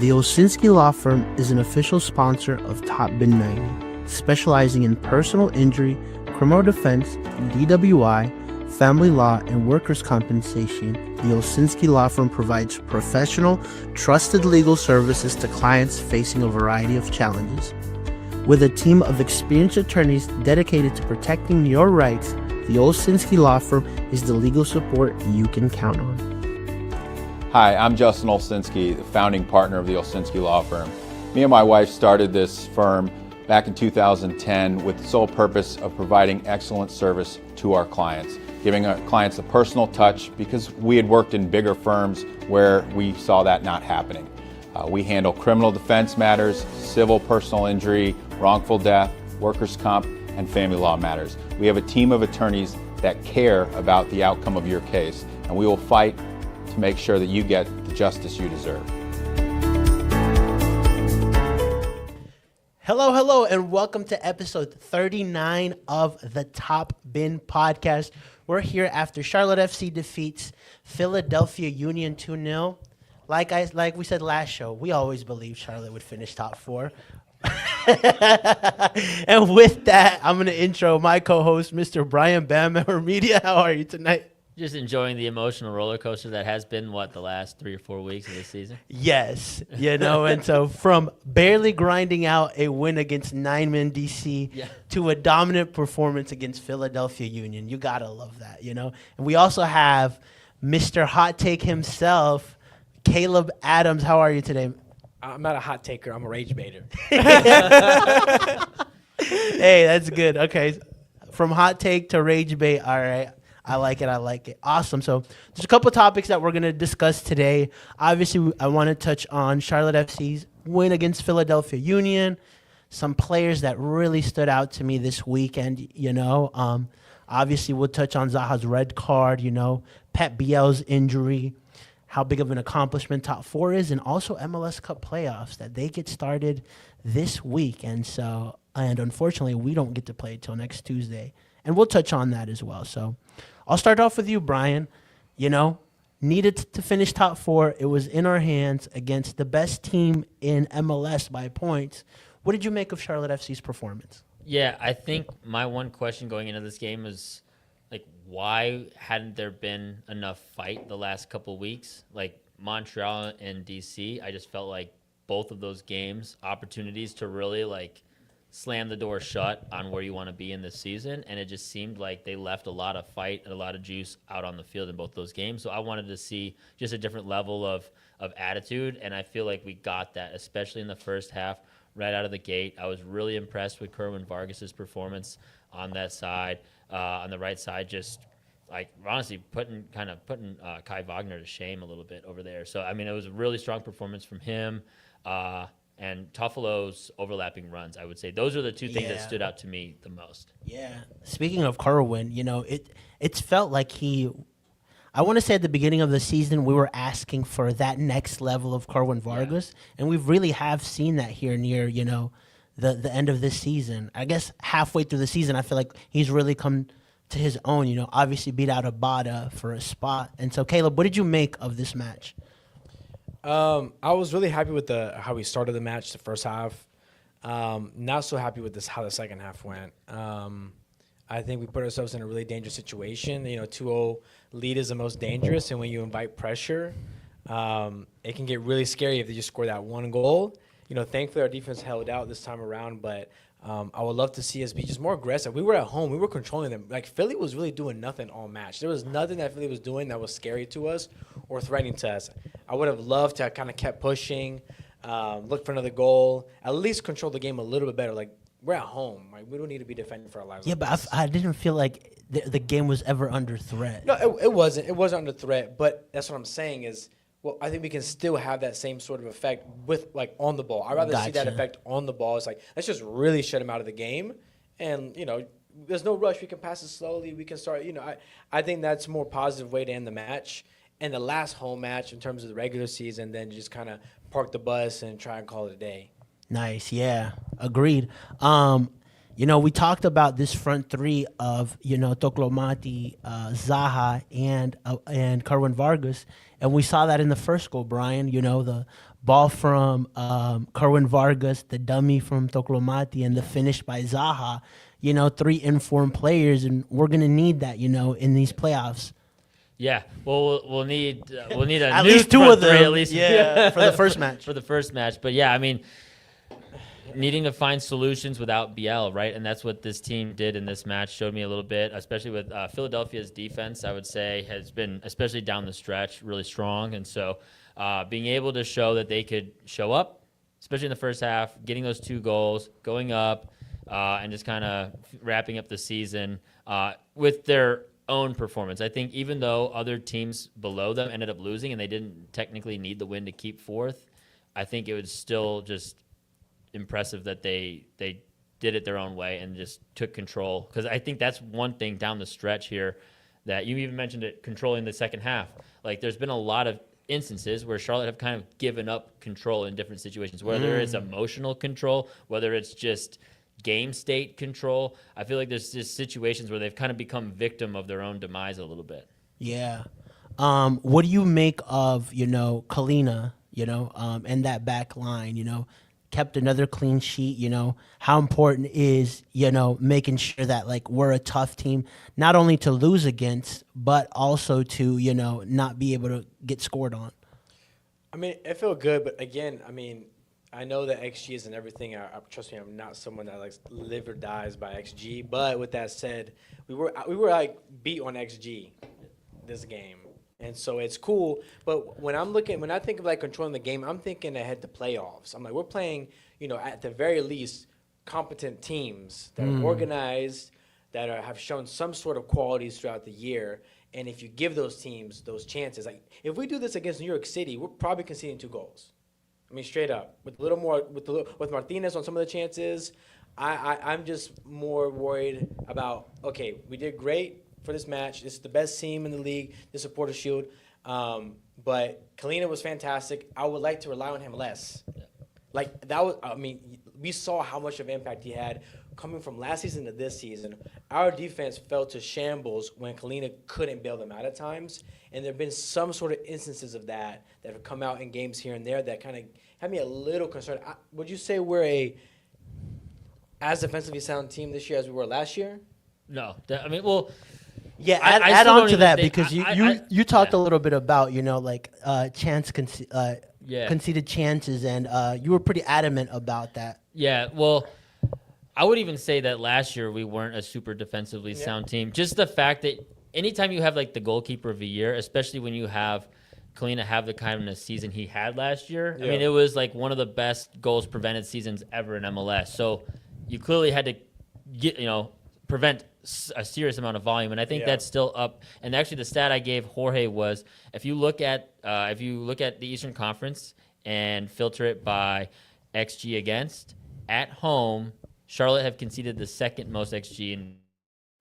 The Olszynski Law Firm is an official sponsor of Top Bin 90, specializing in personal injury, criminal defense, DWI, family law, and workers' compensation. The Olszynski Law Firm provides professional, trusted legal services to clients facing a variety of challenges. With a team of experienced attorneys dedicated to protecting your rights, the Olszynski Law Firm is the legal support you can count on. Hi, I'm Justin Olszynski, the founding partner of the Olszynski Law Firm. Me and my wife started this firm back in 2010 with the sole purpose of providing excellent service to our clients, giving our clients a personal touch because we had worked in bigger firms where we saw that not happening. We handle criminal defense matters, civil personal injury, wrongful death, workers' comp, and family law matters. We have a team of attorneys that care about the outcome of your case, and we will fight to make sure that you get the justice you deserve. Hello, and welcome to episode 39 of the Top Bin podcast. We're here after Charlotte FC defeats Philadelphia Union 2-0. Like we said last show, we always believed Charlotte would finish top four. And with that, I'm going to intro my co-host, Mr. Brian Bammer Media. How are you tonight? Just enjoying the emotional roller coaster that has been, the last 3 or 4 weeks of this season? Yes, and so from barely grinding out a win against 9-man DC to a dominant performance against Philadelphia Union. You got to love that, And we also have Mr. Hot Take himself, Caleb Adams. How are you today? I'm not a hot taker. I'm a rage baiter. Hey, that's good. Okay, from hot take to rage bait. All right. I like it. Awesome. So there's a couple topics that we're going to discuss today. Obviously, I want to touch on Charlotte FC's win against Philadelphia Union, some players that really stood out to me this weekend, Obviously, we'll touch on Zaha's red card, Pep Biel's injury, how big of an accomplishment top four is, and also MLS Cup playoffs that they get started this week. And unfortunately, we don't get to play till next Tuesday. And we'll touch on that as well. So I'll start off with you, Brian. Needed to finish top four. It was in our hands against the best team in MLS by points. What did you make of Charlotte FC's performance? Yeah, I think my one question going into this game is, why hadn't there been enough fight the last couple of weeks? Montreal and DC, I just felt like both of those games, opportunities to really, slam the door shut on where you want to be in this season, and it just seemed like they left a lot of fight and a lot of juice out on the field in both those games. So I wanted to see just a different level of attitude, and I feel like we got that, especially in the first half, right out of the gate. I was really impressed with Kerwin Vargas's performance on that side, on the right side, just honestly putting Kai Wagner to shame a little bit over there. So it was a really strong performance from him. And Toffolo's overlapping runs, I would say. Those are the two things that stood out to me the most. Yeah. Speaking of Kerwin, it's felt like I want to say at the beginning of the season, we were asking for that next level of Kerwin Vargas. Yeah. And we really have seen that here near, the end of this season. I guess halfway through the season, I feel like he's really come to his own, obviously beat out Abada for a spot. And so, Caleb, what did you make of this match? I was really happy with how we started the match, the first half. Not so happy with how the second half went. I think we put ourselves in a really dangerous situation. 2-0 lead is the most dangerous, and when you invite pressure, it can get really scary if they just score that one goal. Thankfully our defense held out this time around, but I would love to see us be just more aggressive. We were at home. We were controlling them. Philly was really doing nothing all match. There was nothing that Philly was doing that was scary to us or threatening to us. I would have loved to have kind of kept pushing, look for another goal, at least control the game a little bit better. We're at home. We don't need to be defending for our lives. Yeah, but I didn't feel like the game was ever under threat. No, it wasn't. It wasn't under threat, but that's what I'm saying is, I think we can still have that same sort of effect with on the ball. I'd rather see that effect on the ball. It's let's just really shut him out of the game, and there's no rush. We can pass it slowly. We can start. I think that's a more positive way to end the match and the last home match in terms of the regular season. Then just kind of park the bus and try and call it a day. Nice, yeah, agreed. We talked about this front three of Toklomati, Zaha, and Kerwin Vargas. And we saw that in the first goal, Brian, the ball from Kerwin Vargas, the dummy from Toclomati, and the finish by Zaha. 3 informed players, and we're gonna need that, in these playoffs. Yeah, well, we'll need a At new least 2 front of them, three, at least yeah, for the first match. for the first match. But yeah, I mean, needing to find solutions without Biel, right? And that's what this team did in this match. Showed me a little bit, especially with Philadelphia's defense. I would say has been, especially down the stretch, really strong. And so, being able to show that they could show up, especially in the first half, getting those 2 goals, going up, and just kind of wrapping up the season with their own performance. I think even though other teams below them ended up losing and they didn't technically need the win to keep 4th, I think it was still just impressive that they did it their own way and just took control. Because I think that's one thing down the stretch here that you even mentioned it, controlling the second half. Like there's been a lot of instances where Charlotte have kind of given up control in different situations, whether it's emotional control, whether it's just game state control. I feel like there's just situations where they've kind of become victim of their own demise a little bit. Yeah. What do you make of, Kalina, and that back line, kept another clean sheet, how important is, making sure that like we're a tough team, not only to lose against, but also to, not be able to get scored on. I mean, it felt good, but again, I know that XG isn't everything. Trust me, I'm not someone that like live or dies by XG. But with that said, we were like beat on XG this game, and so it's cool. But when I think of like controlling the game, I'm thinking ahead to playoffs. I'm like, we're playing, at the very least, competent teams that are organized, that have shown some sort of qualities throughout the year. And if you give those teams those chances, like if we do this against New York City, we're probably conceding 2 goals. Straight up, with a little more, with Martinez on some of the chances, I'm just more worried about. Okay, we did great for this match. This is the best team in the league, the Supporter Shield. But Kalina was fantastic. I would like to rely on him less. Yeah. Like that was. We saw how much of impact he had coming from last season to this season. Our defense fell to shambles when Kalina couldn't bail them out at times. And there have been some sort of instances of that have come out in games here and there that kind of had me a little concerned. Would you say we're as defensively sound team this year as we were last year? No. Well, yeah, I add still on don't to even that think- because I- you talked yeah. a little bit about, conceded chances, and you were pretty adamant about that. Yeah, well, I would even say that last year we weren't a super defensively sound team. Just the fact that anytime you have like the goalkeeper of the year, especially when you have Kalina have the kind of season he had last year, I mean, it was like one of the best goals prevented seasons ever in MLS. So you clearly had to prevent a serious amount of volume, and I think that's still up. And actually, the stat I gave Jorge was if you look at the Eastern Conference and filter it by XG against, at home, Charlotte have conceded the second most XG in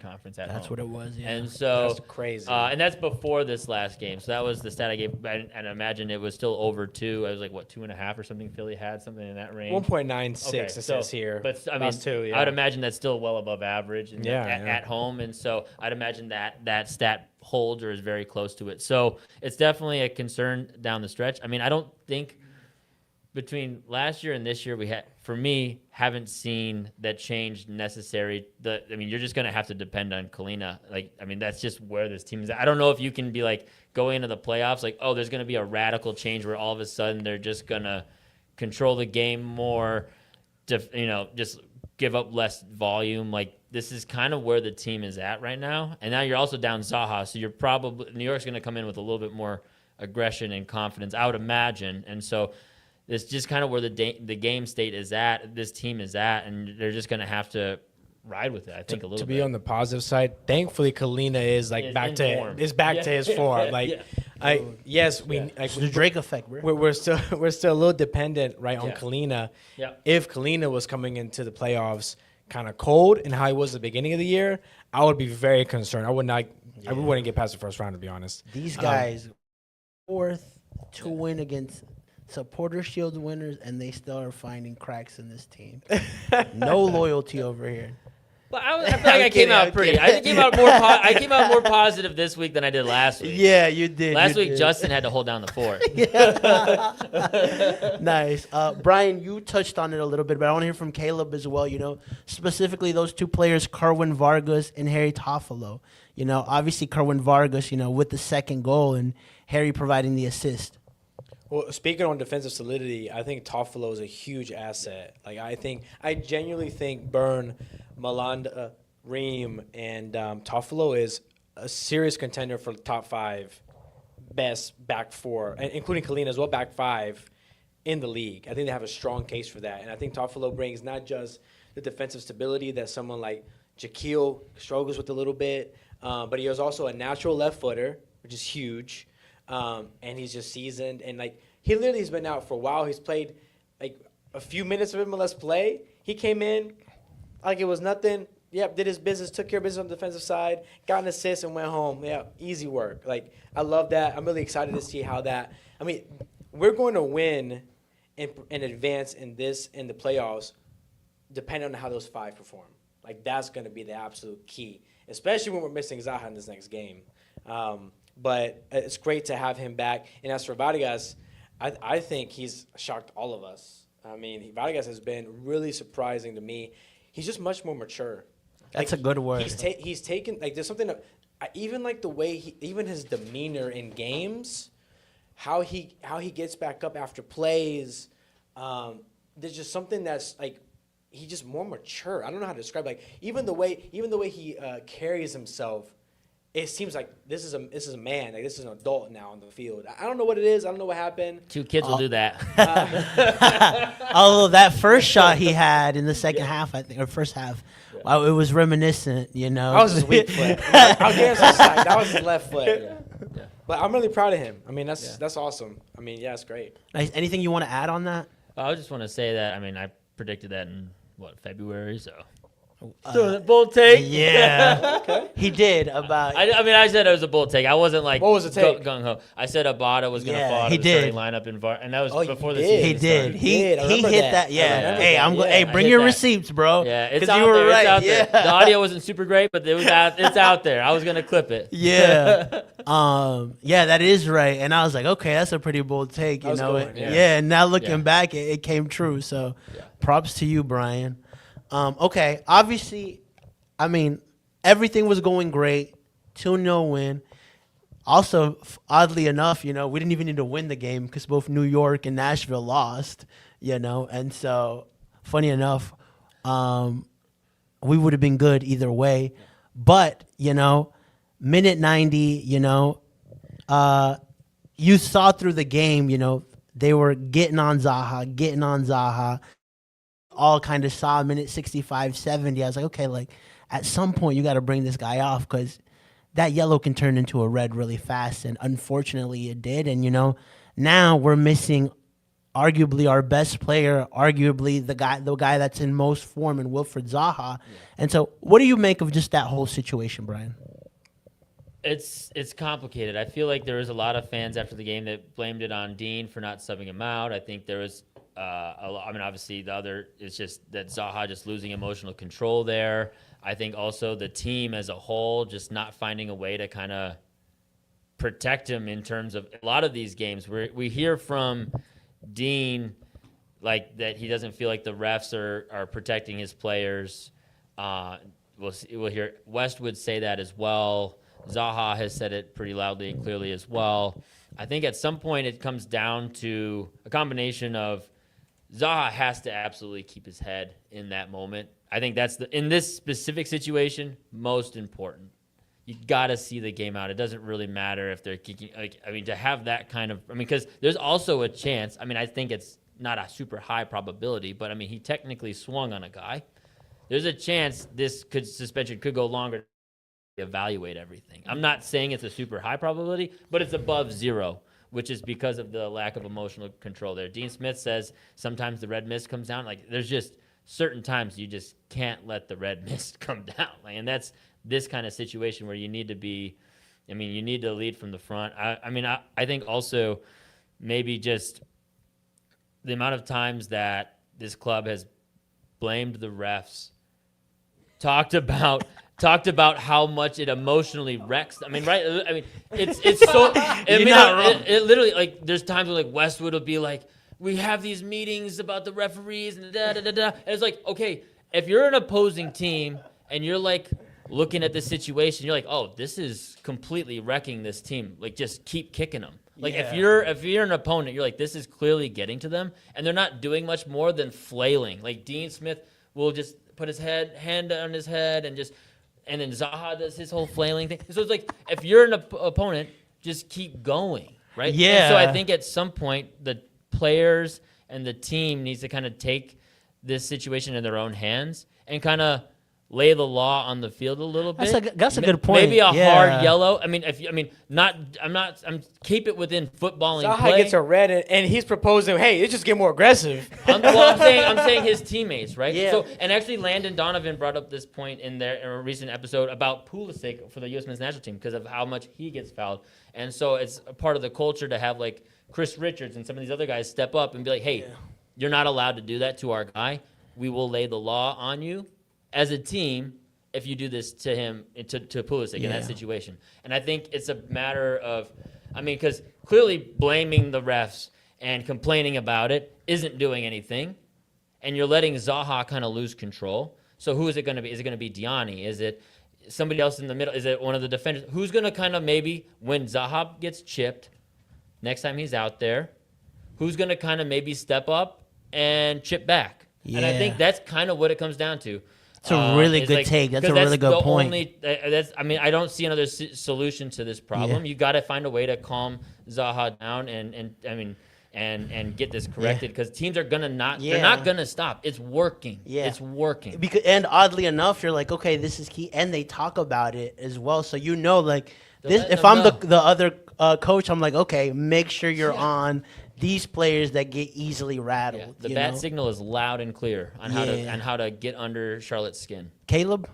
conference at home. That's what it was, yeah. And so That's crazy. And that's before this last game. So that was the stat I gave, and I imagine it was still over 2. I was like, 2.5 or something? Philly had something in that range. 1.96 it says here. But I mean, That's 2, yeah. I'd imagine that's still well above average at home. And so I'd imagine that stat holds or is very close to it. So it's definitely a concern down the stretch. I mean, I don't think between last year and this year, haven't seen that change necessary. You're just going to have to depend on Kalina. That's just where this team is at. I don't know if you can be like going into the playoffs, like, oh, there's going to be a radical change where all of a sudden they're just going to control the game more, just give up less volume. Like, this is kind of where the team is at right now. And now you're also down Zaha, so you're probably, New York's going to come in with a little bit more aggression and confidence, I would imagine. And so it's just kind of where the game state is at, this team is at, and they're just going to have to ride with it, I think, a little bit. To be on the positive side, thankfully, Kalina is back to his form. Yes, it's the Drake effect, bro. We're still a little dependent, right, on Kalina. Yeah. If Kalina was coming into the playoffs kind of cold and how he was at the beginning of the year, I would be very concerned. I wouldn't get past the first round, to be honest. These guys, 4th to win against Supporter Shield winners, and they still are finding cracks in this team. No loyalty over here. But I feel like I came out pretty. I came out more. I came out more positive this week than I did last week. Yeah, you did. Last week, Justin had to hold down the fort. Nice. Brian, you touched on it a little bit, but I want to hear from Caleb as well. Specifically those two players, Kerwin Vargas and Harry Toffolo. Obviously Kerwin Vargas, with the second goal and Harry providing the assist. Well, speaking on defensive solidity, I think Toffolo is a huge asset. I genuinely think Byrne, Malanda, Ream, and Toffolo is a serious contender for the top 5 best back 4, including Kalina as well, back 5 in the league. I think they have a strong case for that. And I think Toffolo brings not just the defensive stability that someone like Jaquil struggles with a little bit, but he is also a natural left footer, which is huge. And he's just seasoned. And, he literally has been out for a while. He's played, a few minutes of MLS play. He came in like it was nothing. Yep, did his business, took care of business on the defensive side, got an assist, and went home. Yeah, easy work. I love that. I'm really excited to see how that – we're going to win and advance in the playoffs depending on how those 5 perform. That's going to be the absolute key, especially when we're missing Zaha in this next game. But it's great to have him back. And as for Vargas, I think he's shocked all of us. Vargas has been really surprising to me. He's just much more mature. That's a good word. He's taken there's something that I even the way even his demeanor in games, how he gets back up after plays. There's just something that's he's just more mature. I don't know how to describe even the way he carries himself. It seems like this is a man. This is an adult now on the field. I don't know what it is. I don't know what happened. 2 kids will do that. Although that first shot he had in the second half, I think, or first half, it was reminiscent. That was his weak foot. I'll give him some slack. That was his left foot. Yeah. But I'm really proud of him. That's awesome. It's great. Nice. Anything you want to add on that? I just want to say that I predicted that in February, so. Bold take. Yeah. Okay. He did about. I said it was a bold take. I wasn't What was the take? gung ho. I said Abada was going to fall out he of the did. starting lineup and that was before the did. season He did. started. He hit that. Yeah. Hey, I bring hit your that. receipts, bro. Yeah, it's 'Cause out you were there. right. It's out Yeah. there. The audio wasn't super great, but it's out there. I was going to clip it. Yeah. That is right. And I was like, okay, that's a pretty bold take. That was a good one, yeah. Yeah. And now looking Yeah. back, it came true. So, props to you, Brian. Okay. Obviously, everything was going great. 2-0 win. Also, oddly enough, we didn't even need to win the game because both New York and Nashville lost, And so, funny enough, we would have been good either way. But, minute 90, you saw through the game, they were getting on Zaha. All kind of saw minute 65, 70. I was like, okay, at some point you got to bring this guy off because that yellow can turn into a red really fast. And unfortunately it did. And, now we're missing arguably our best player, arguably the guy that's in most form in Wilfred Zaha. Yeah. And so what do you make of just that whole situation, Brian? It's complicated. I feel like there was a lot of fans after the game that blamed it on Dean for not subbing him out. I think there was obviously the other is just that Zaha just losing emotional control there. I think also the team as a whole just not finding a way to kind of protect him in terms of a lot of these games. We hear from Dean that he doesn't feel like the refs are protecting his players. We'll hear Westwood say that as well. Zaha has said it pretty loudly and clearly as well. I think at some point it comes down to a combination of Zaha has to absolutely keep his head in that moment. I think that's in this specific situation, most important. You got to see the game out. It doesn't really matter if they're kicking. To have that kind of, because there's also a chance. I think it's not a super high probability, but he technically swung on a guy. There's a chance this suspension could go longer. Evaluate everything. I'm not saying it's a super high probability, but it's above 0, which is because of the lack of emotional control there. Dean Smith says sometimes the red mist comes down. There's just certain times you just can't let the red mist come down. And that's this kind of situation where you need to be, you need to lead from the front. I think also maybe just the amount of times that this club has blamed the refs talked about how much it emotionally wrecks. I mean, right? I mean, it's so. You're not wrong. It literally, like, there's times where, like, Westwood will be like, we have these meetings about the referees and da da da da. And it's like, okay, if you're an opposing team and you're like looking at this situation, you're like, oh, this is completely wrecking this team. Like, just keep kicking them. Like, Yeah. if you're an opponent, you're like, this is clearly getting to them, and they're not doing much more than flailing. Like, Dean Smith will just put his hand on his head and then Zaha does his whole flailing thing. So it's like, if you're an opponent, just keep going, right? Yeah. And so I think at some point the players and the team needs to kind of take this situation in their own hands and kind of lay the law on the field a little bit. That's a good point. Maybe a Yeah. hard yellow. I mean, I'm keep it within footballing Zaha play. gets a red, and he's proposing, hey, let's just get more aggressive. I'm saying his teammates, right? Yeah. So, and actually, Landon Donovan brought up this point in a recent episode about Pulisic for the U.S. men's national team because of how much he gets fouled, and so it's a part of the culture to have like Chris Richards and some of these other guys step up and be like, hey, you're not allowed to do that to our guy. We will lay the law on you as a team if you do this to him, to Pulisic in that situation. And I think it's a matter of, I mean, because clearly blaming the refs and complaining about it isn't doing anything, and you're letting Zaha kind of lose control. So who is it going to be? Is it going to be Diani? Is it somebody else in the middle? Is it one of the defenders? Who's going to kind of maybe, when Zaha gets chipped, next time he's out there, who's going to kind of maybe step up and chip back? And I think that's kind of what it comes down to. It's a really good take. That's a really good point. I don't see another solution to this problem. You got to find a way to calm Zaha down and get this corrected because teams are gonna they're not gonna stop. It's working. It's working. And oddly enough, you're like, okay, this is key, and they talk about it as well. So like this. letting If them I'm know. the other coach, I'm like, okay, make sure you're on these players that get easily rattled. Yeah, the you bat know? signal is loud and clear on how to get under Charlotte's skin. Caleb.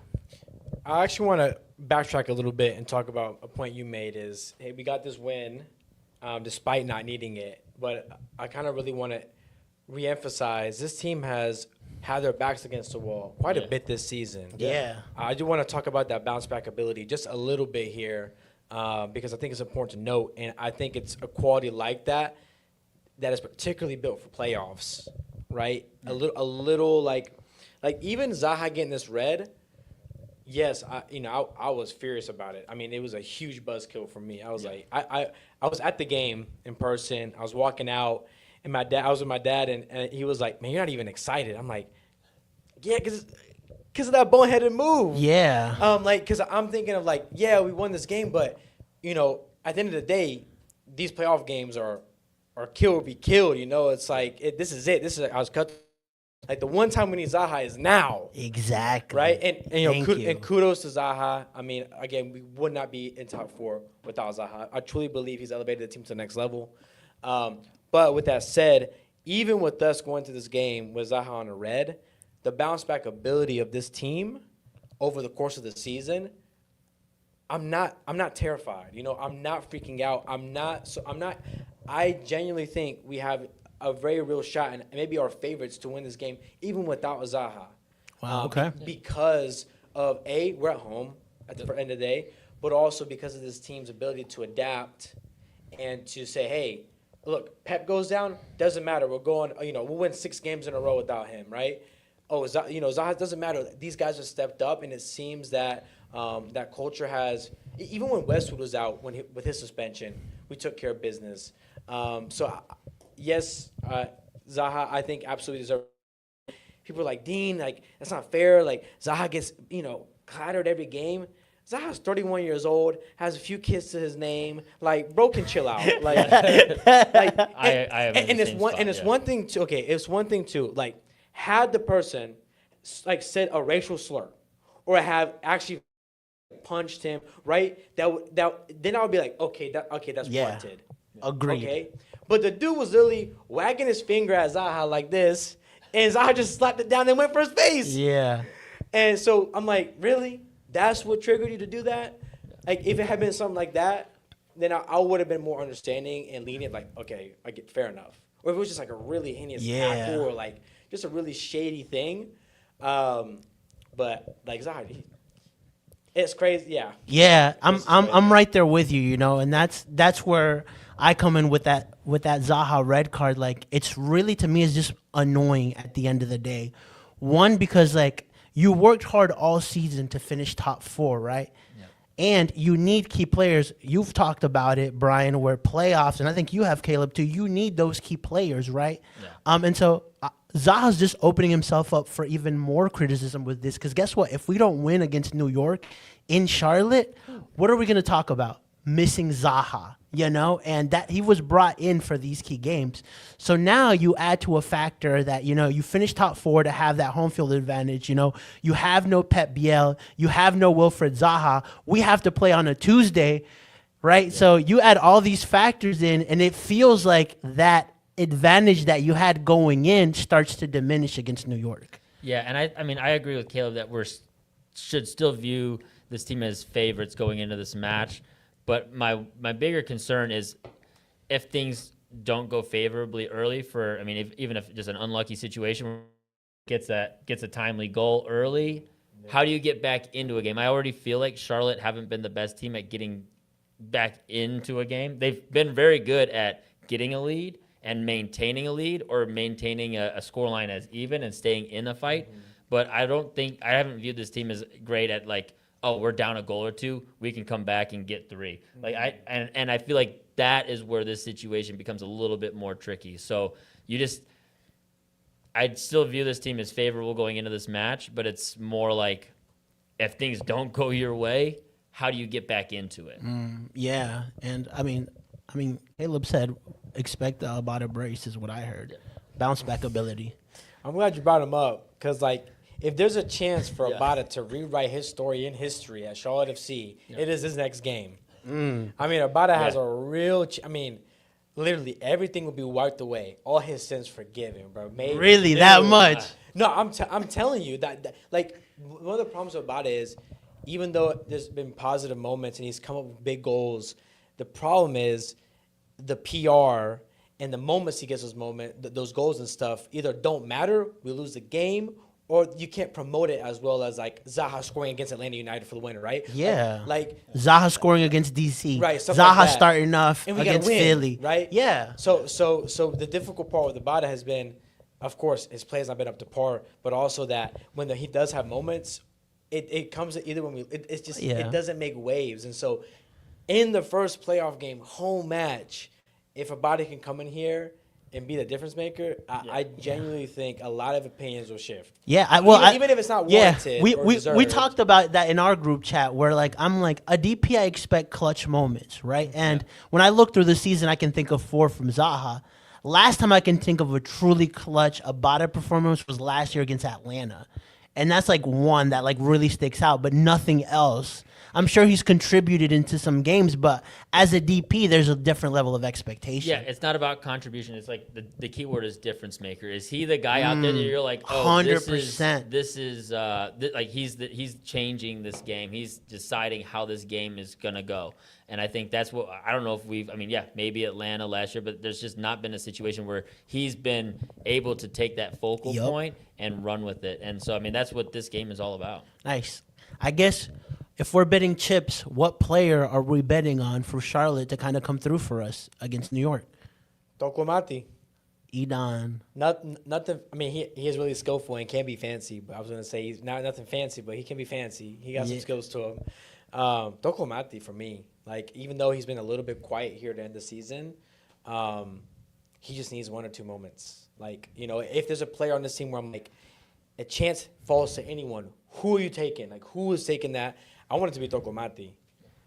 I actually want to backtrack a little bit and talk about a point you made is, hey, we got this win despite not needing it. But I kind of really want to reemphasize this team has had their backs against the wall quite a bit this season. Yeah. I do want to talk about that bounce back ability just a little bit here because I think it's important to note. And I think it's a quality like that is particularly built for playoffs, right? A little like even Zaha getting this red. Yes, I was furious about it. I mean, it was a huge buzzkill for me. I was like, I was at the game in person. I was walking out, and I was with my dad, and he was like, "Man, you're not even excited." I'm like, "Yeah, because of that boneheaded move." Yeah. Because I'm thinking of like, yeah, we won this game, but at the end of the day, these playoff games are kill or be killed. It's like this is it. I was cut. Like the one time we need Zaha is now. Exactly. Right? And Thank you. and kudos to Zaha. I mean, again, we would not be in top 4 without Zaha. I truly believe he's elevated the team to the next level. But with that said, even with us going to this game with Zaha on a red, the bounce back ability of this team over the course of the season, I'm not terrified. I'm not freaking out. I genuinely think we have a very real shot and maybe our favorites to win this game, even without a Zaha. Wow. Okay. Because of we're at home at the end of the day, but also because of this team's ability to adapt and to say, hey, look, Pep goes down, doesn't matter. We're going, we'll win 6 games in a row without him, right? Zaha doesn't matter. These guys have stepped up, and it seems that that culture has. Even when Westwood was out, with his suspension, we took care of business. Yes, Zaha, I think absolutely deserves. People are like, Dean, like that's not fair. Like Zaha gets, clattered every game. Zaha's 31 years old, has a few kids to his name. Like, bro can chill out. Like, it's one thing too. Okay, it's one thing too. Like, had the person like said a racial slur, or have actually punched him, right? Then I would be like, okay, that's warranted. Agreed. Okay, but the dude was literally wagging his finger at Zaha like this, and Zaha just slapped it down and went for his face. Yeah. And so I'm like, really? That's what triggered you to do that? Like, if it had been something like that, then I would have been more understanding and lenient. Like, okay, I get fair enough. Or if it was just like a really heinous tackle or like just a really shady thing. But like Zaha, it's crazy. Yeah. Yeah, This is I'm crazy. right there with you, you know, and that's where I come in with that Zaha red card. Like, it's really, to me, is just annoying at the end of the day. One, because like you worked hard all season to finish top four, right? And you need key players. You've talked about it, Brian, where playoffs, and I think you have, Caleb, too. You need those key players, right? Yeah. And so Zaha's just opening himself up for even more criticism with this. Because guess what? If we don't win against New York in Charlotte, what are we going to talk about? Missing Zaha, you know? And that he was brought in for these key games. So now you add to a factor that, you know, you finish top four to have that home field advantage. You know, you have no Pep Biel. You have no Wilfred Zaha. We have to play on a Tuesday, right? Yeah. So you add all these factors in, and it feels like that advantage that you had going in starts to diminish against New York. Yeah, and I mean, I agree with Caleb that should still view this team as favorites going into this match. But my bigger concern is if things don't go favorably early for, I mean, even if just an unlucky situation gets a timely goal early, how do you get back into a game? I already feel like Charlotte haven't been the best team at getting back into a game. They've been very good at getting a lead and maintaining a lead, or maintaining a scoreline as even and staying in a fight. Mm-hmm. But I haven't viewed this team as great at like, oh, we're down a goal or two, we can come back and get three. Like I feel like that is where this situation becomes a little bit more tricky. So I'd still view this team as favorable going into this match, but it's more like if things don't go your way, how do you get back into it? Yeah, and I mean, Caleb said expect the Abada brace is what I heard. Bounce back ability. I'm glad you brought him up because, like, if there's a chance for Abada to rewrite his story in history at Charlotte FC, it is his next game. I mean, Abada has a real literally everything will be wiped away. All his sins forgiven, bro. Really, that much? No, I'm telling you that, like, one of the problems with Abada is even though there's been positive moments and he's come up with big goals, the problem is the PR and the moments he gets those goals and stuff either don't matter, we lose the game, or you can't promote it as well as like Zaha scoring against Atlanta United for the win, right? Yeah. Like Zaha scoring against DC. Right. Zaha like that. starting off and we against win, Philly. Right? Yeah. So the difficult part with Abada has been, of course, his play's not been up to par, but also that when he does have moments, it comes either when it doesn't make waves. And so in the first playoff game, home match, if Abada can come in here and be the difference maker, I genuinely think a lot of opinions will shift. Yeah, even if it's not warranted. We talked about that in our group chat where I'm like a DP, I expect clutch moments, right? And when I look through the season, I can think of 4 from Zaha. Last time I can think of a truly clutch Abada performance was last year against Atlanta, and that's like one that like really sticks out, but nothing else. I'm sure he's contributed into some games, but as a DP, there's a different level of expectation. Yeah, it's not about contribution. It's like the key word is difference maker. Is he the guy out there that you're like, oh, 100%. This is like he's changing this game. He's deciding how this game is gonna go. And I think that's what I don't know if maybe Atlanta last year, but there's just not been a situation where he's been able to take that focal point and run with it. And so that's what this game is all about. Nice. I guess if we're betting chips, what player are we betting on for Charlotte to kind of come through for us against New York? Tokomati. Idan. Nothing. I mean, he is really skillful and can be fancy. But I was gonna say he's not nothing fancy, but he can be fancy. He got some skills to him. Tokomati for me, like even though he's been a little bit quiet here at the end of the season, he just needs 1 or 2 moments. Like if there's a player on this team where I'm like, a chance falls to anyone, who are you taking? Like who is taking that? I want it to be Tokomati.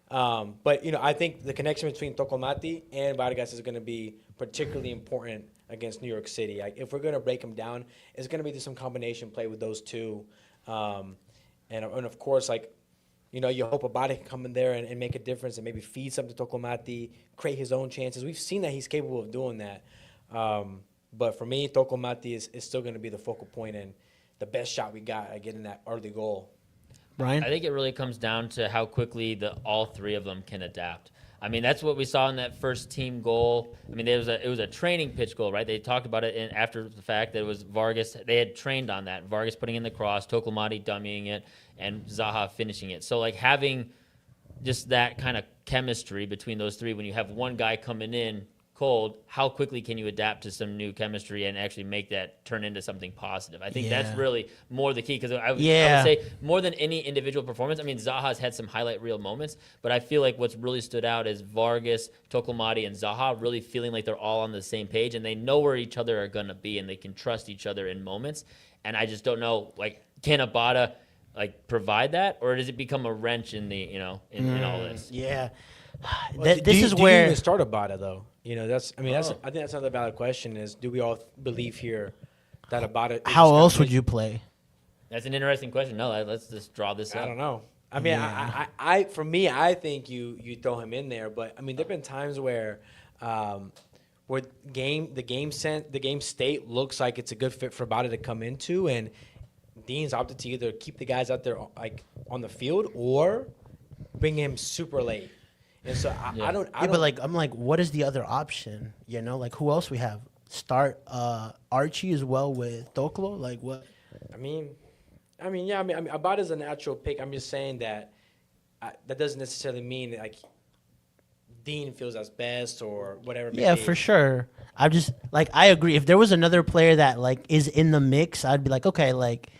But I think the connection between Tokomati and Vargas is going to be particularly important against New York City. Like if we're going to break them down, it's going to be just some combination play with those two. And of course, like, you hope Abada can come in there and make a difference and maybe feed something to Tokomati, create his own chances. We've seen that he's capable of doing that. But for me, Tokomati is still going to be the focal point and the best shot we got at getting that early goal. Brian? I think it really comes down to how quickly all 3 of them can adapt. I mean, that's what we saw in that first team goal. I mean, it was a training pitch goal, right? They talked about it after the fact that it was Vargas. They had trained on that. Vargas putting in the cross, Tokolmati dummying it, and Zaha finishing it. So, like, having just that kind of chemistry between those three, when you have one guy coming in cold, how quickly can you adapt to some new chemistry and actually make that turn into something positive? I think that's really more the key, because I would say more than any individual performance, I mean, Zaha's had some highlight reel moments, but I feel like what's really stood out is Vargas, Tokolmati, and Zaha really feeling like they're all on the same page and they know where each other are going to be and they can trust each other in moments. And I just don't know, like, can Abada like provide that, or does it become a wrench in the in all this? Yeah. Well, This is do where you even start Abada though? I think that's another valid question. Is do we all believe here that Abada? how else would you play? That's an interesting question. No, let's just draw this up. I don't know. I mean, I for me, I think you throw him in there, but I mean, there've been times where the game state looks like it's a good fit for Abada to come into, and Dean's opted to either keep the guys out there like on the field or bring him super late. And so I don't. But like I'm like, what is the other option? You know, like who else we have? Start Archie as well with Toklo. Like what? I mean, Abada's a natural pick. I'm just saying that that doesn't necessarily mean that, like, Dean feels that's best or whatever. Yeah, for sure. I just like I agree. If there was another player that like is in the mix, I'd be like, okay, like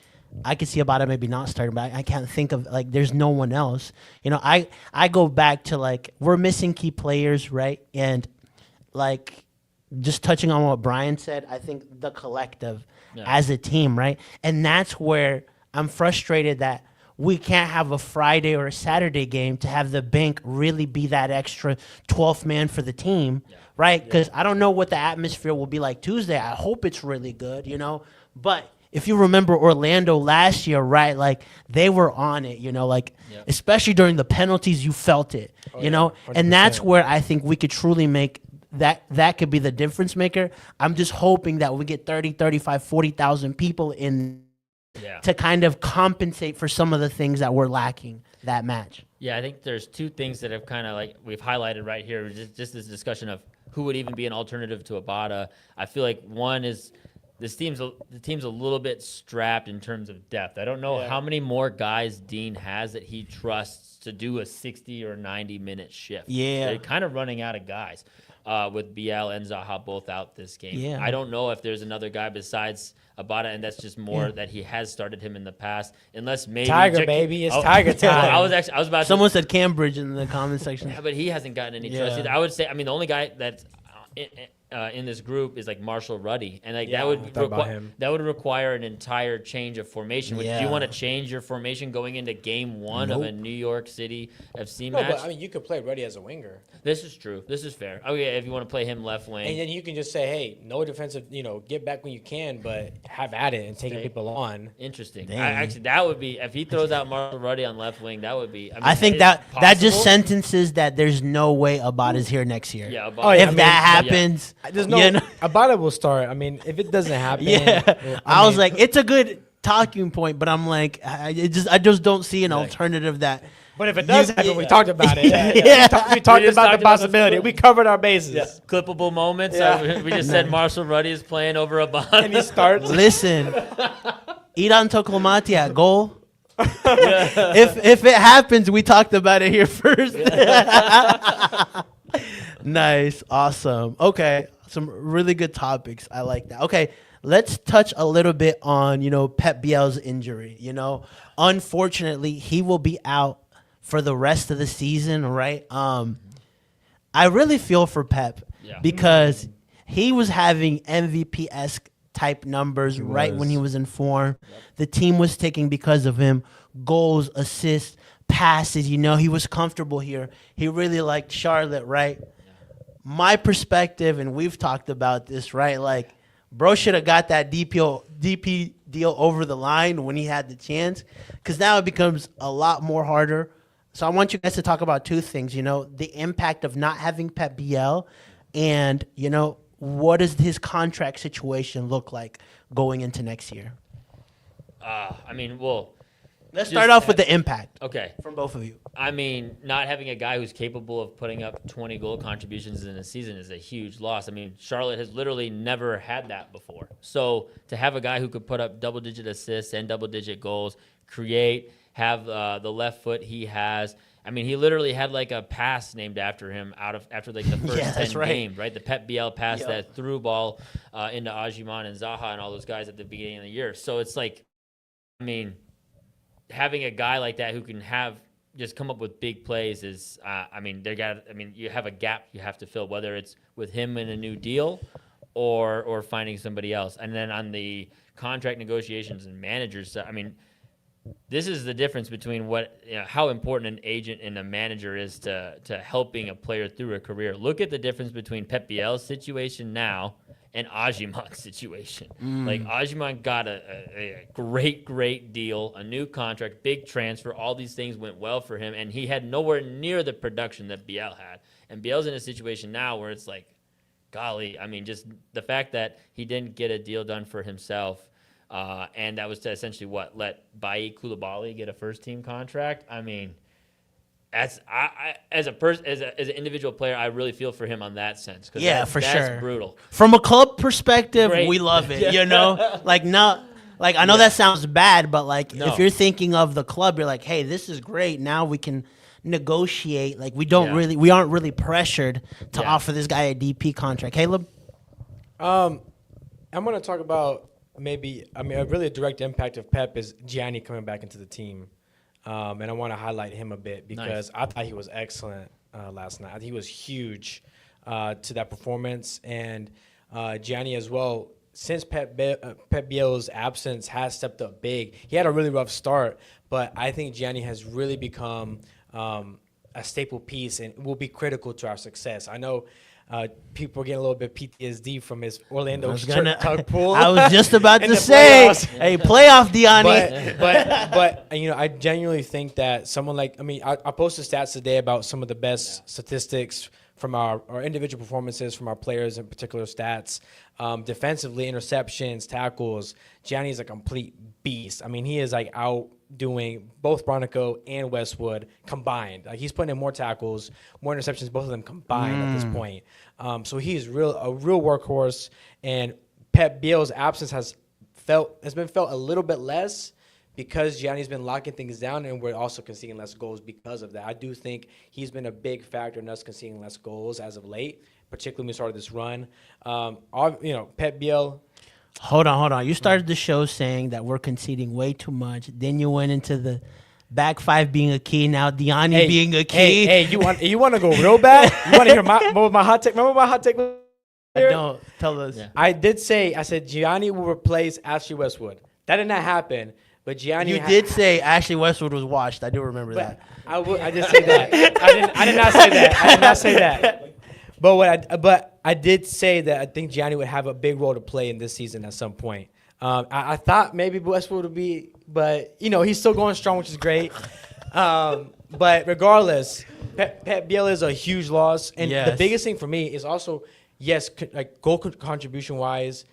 I could see Abada maybe not starting, but I can't think of like there's no one else. You know, I go back to like we're missing key players, right? And like just touching on what Brian said, I think the collective as a team, right? And that's where I'm frustrated that we can't have a Friday or a Saturday game to have the bank really be that extra 12th man for the team, right? Because I don't know what the atmosphere will be like Tuesday. I hope it's really good, you know? But if you remember Orlando last year, right, like they were on it, you know, like especially during the penalties, you felt it, you know? 100%. And that's where I think we could truly make that could be the difference maker. I'm just hoping that we get 30, 35, 40,000 people in to kind of compensate for some of the things that we're lacking that match. Yeah, I think there's two things that have kind of like we've highlighted right here. Just this discussion of who would even be an alternative to Abada. I feel like one is the team's a little bit strapped in terms of depth. I don't know how many more guys Dean has that he trusts to do a 60 or 90 minute shift. Yeah, they're kind of running out of guys. With Biel and Zaha both out this game. Yeah. I don't know if there's another guy besides Abada, and that's just more that he has started him in the past. Unless maybe Tiger, baby, it's Tiger time. I was about. Someone said Cambridge in the comment section. Yeah, but he hasn't gotten any trust either. I would say, I mean, the only guy that's in this group is like Marshall Ruddy, and like that would require an entire change of formation. Do you want to change your formation going into game one of a New York City FC match? But I mean, you could play Ruddy as a winger. This is true. This is fair. Oh yeah, if you want to play him left wing, and then you can just say, hey, no defensive, get back when you can, but have at it and taking people on. Interesting. Actually, that would be if he throws out Marshall Ruddy on left wing. That would be. I think that just sentences that there's no way Abada's here next year. Yeah, Abada, if that happens. There's no Abada will start. I mean, if it doesn't happen, I was like, it's a good talking point, but I'm like, I just don't see an alternative that. But if it does happen, we talked about it. We talked about the possibility. We covered our bases. Yeah. Clippable moments. We just said Marshall Ruddy is playing over Abada. And he starts. Listen, Iran Tokolmati at goal. If it happens, we talked about it here first. Nice, awesome. Okay, some really good topics. I like that. Okay, let's touch a little bit on Pep Biel's injury. Unfortunately, he will be out for the rest of the season. Right. I really feel for Pep because he was having MVP-esque type numbers when he was in form. Yep. The team was taking because of him goals, assists, passes. He was comfortable here. He really liked Charlotte. Right. My perspective, and we've talked about this, right? Like, bro should have got that DP deal over the line when he had the chance, because now it becomes a lot more harder. So I want you guys to talk about two things, the impact of not having Pep Biel, and, what does his contract situation look like going into next year? I mean, well, Let's start off with the impact Okay. from both of you. I mean, not having a guy who's capable of putting up 20 goal contributions in a season is a huge loss. I mean, Charlotte has literally never had that before. So to have a guy who could put up double-digit assists and double-digit goals, create, have the left foot he has. I mean, he literally had like a pass named after him after like the first 10 games, right? The Pep Biel pass, that through ball into Ajiman and Zaha and all those guys at the beginning of the year. So it's like, I mean, having a guy like that who can just come up with big plays is, you have a gap you have to fill, whether it's with him in a new deal or finding somebody else. And then on the contract negotiations and managers, I mean, this is the difference between how important an agent and a manager is to helping a player through a career. Look at the difference between Pep Biel's situation now and Ajiman's situation. Like, Ajiman got a great deal, a new contract, big transfer. All these things went well for him, and he had nowhere near the production that Biel had. And Biel's in a situation now where it's like, golly, I mean, just the fact that he didn't get a deal done for himself, and that was to essentially let Bailly Coulibaly get a first-team contract. I mean, as an individual player, I really feel for him on that sense. Yeah, for that's sure. Brutal. From a club perspective, Great. we love it. You know, like I know that sounds bad, but like if you're thinking of the club, you're like, hey, this is great. Now we can negotiate. Like we aren't really pressured to offer this guy a DP contract. Caleb, I'm gonna talk about a really direct impact of Pep is Gianni coming back into the team. And I want to highlight him a bit because I thought he was excellent last night. He was huge to that performance. And Gianni as well, since Pep Biel's absence, has stepped up big. He had a really rough start, but I think Gianni has really become a staple piece and will be critical to our success. I know people are getting a little bit PTSD from his Orlando tug pull. I was just about to say, hey, playoff Diani. But I genuinely think that someone I posted stats today about some of the best statistics from our individual performances from our players, in particular stats. Defensively, interceptions, tackles. Gianni's a complete beast. I mean, he is like outdoing both Bronico and Westwood combined. Like, he's putting in more tackles, more interceptions, both of them combined at this point. So he's a real workhorse. And Pep Biel's absence has been felt a little bit less because Gianni's been locking things down, and we're also conceding less goals because of that. I do think he's been a big factor in us conceding less goals as of late, particularly when we started this run. Pep Biel. Hold on. You started the show saying that we're conceding way too much. Then you went into the back five being a key. Now Diani being a key. Hey, you want to go real bad? You want to hear my hot take? Remember my hot take? Don't tell us. Yeah. I said Gianni will replace Ashley Westwood. That did not happen. But Gianni, you did say Ashley Westwood was washed. I do remember that. I did say that. I did not say that. I did not say that. But I did say that I think Gianni would have a big role to play in this season at some point. I thought maybe Westwood would be, but he's still going strong, which is great. But regardless, Pep Biel is a huge loss, and the biggest thing for me is also goal contribution wise.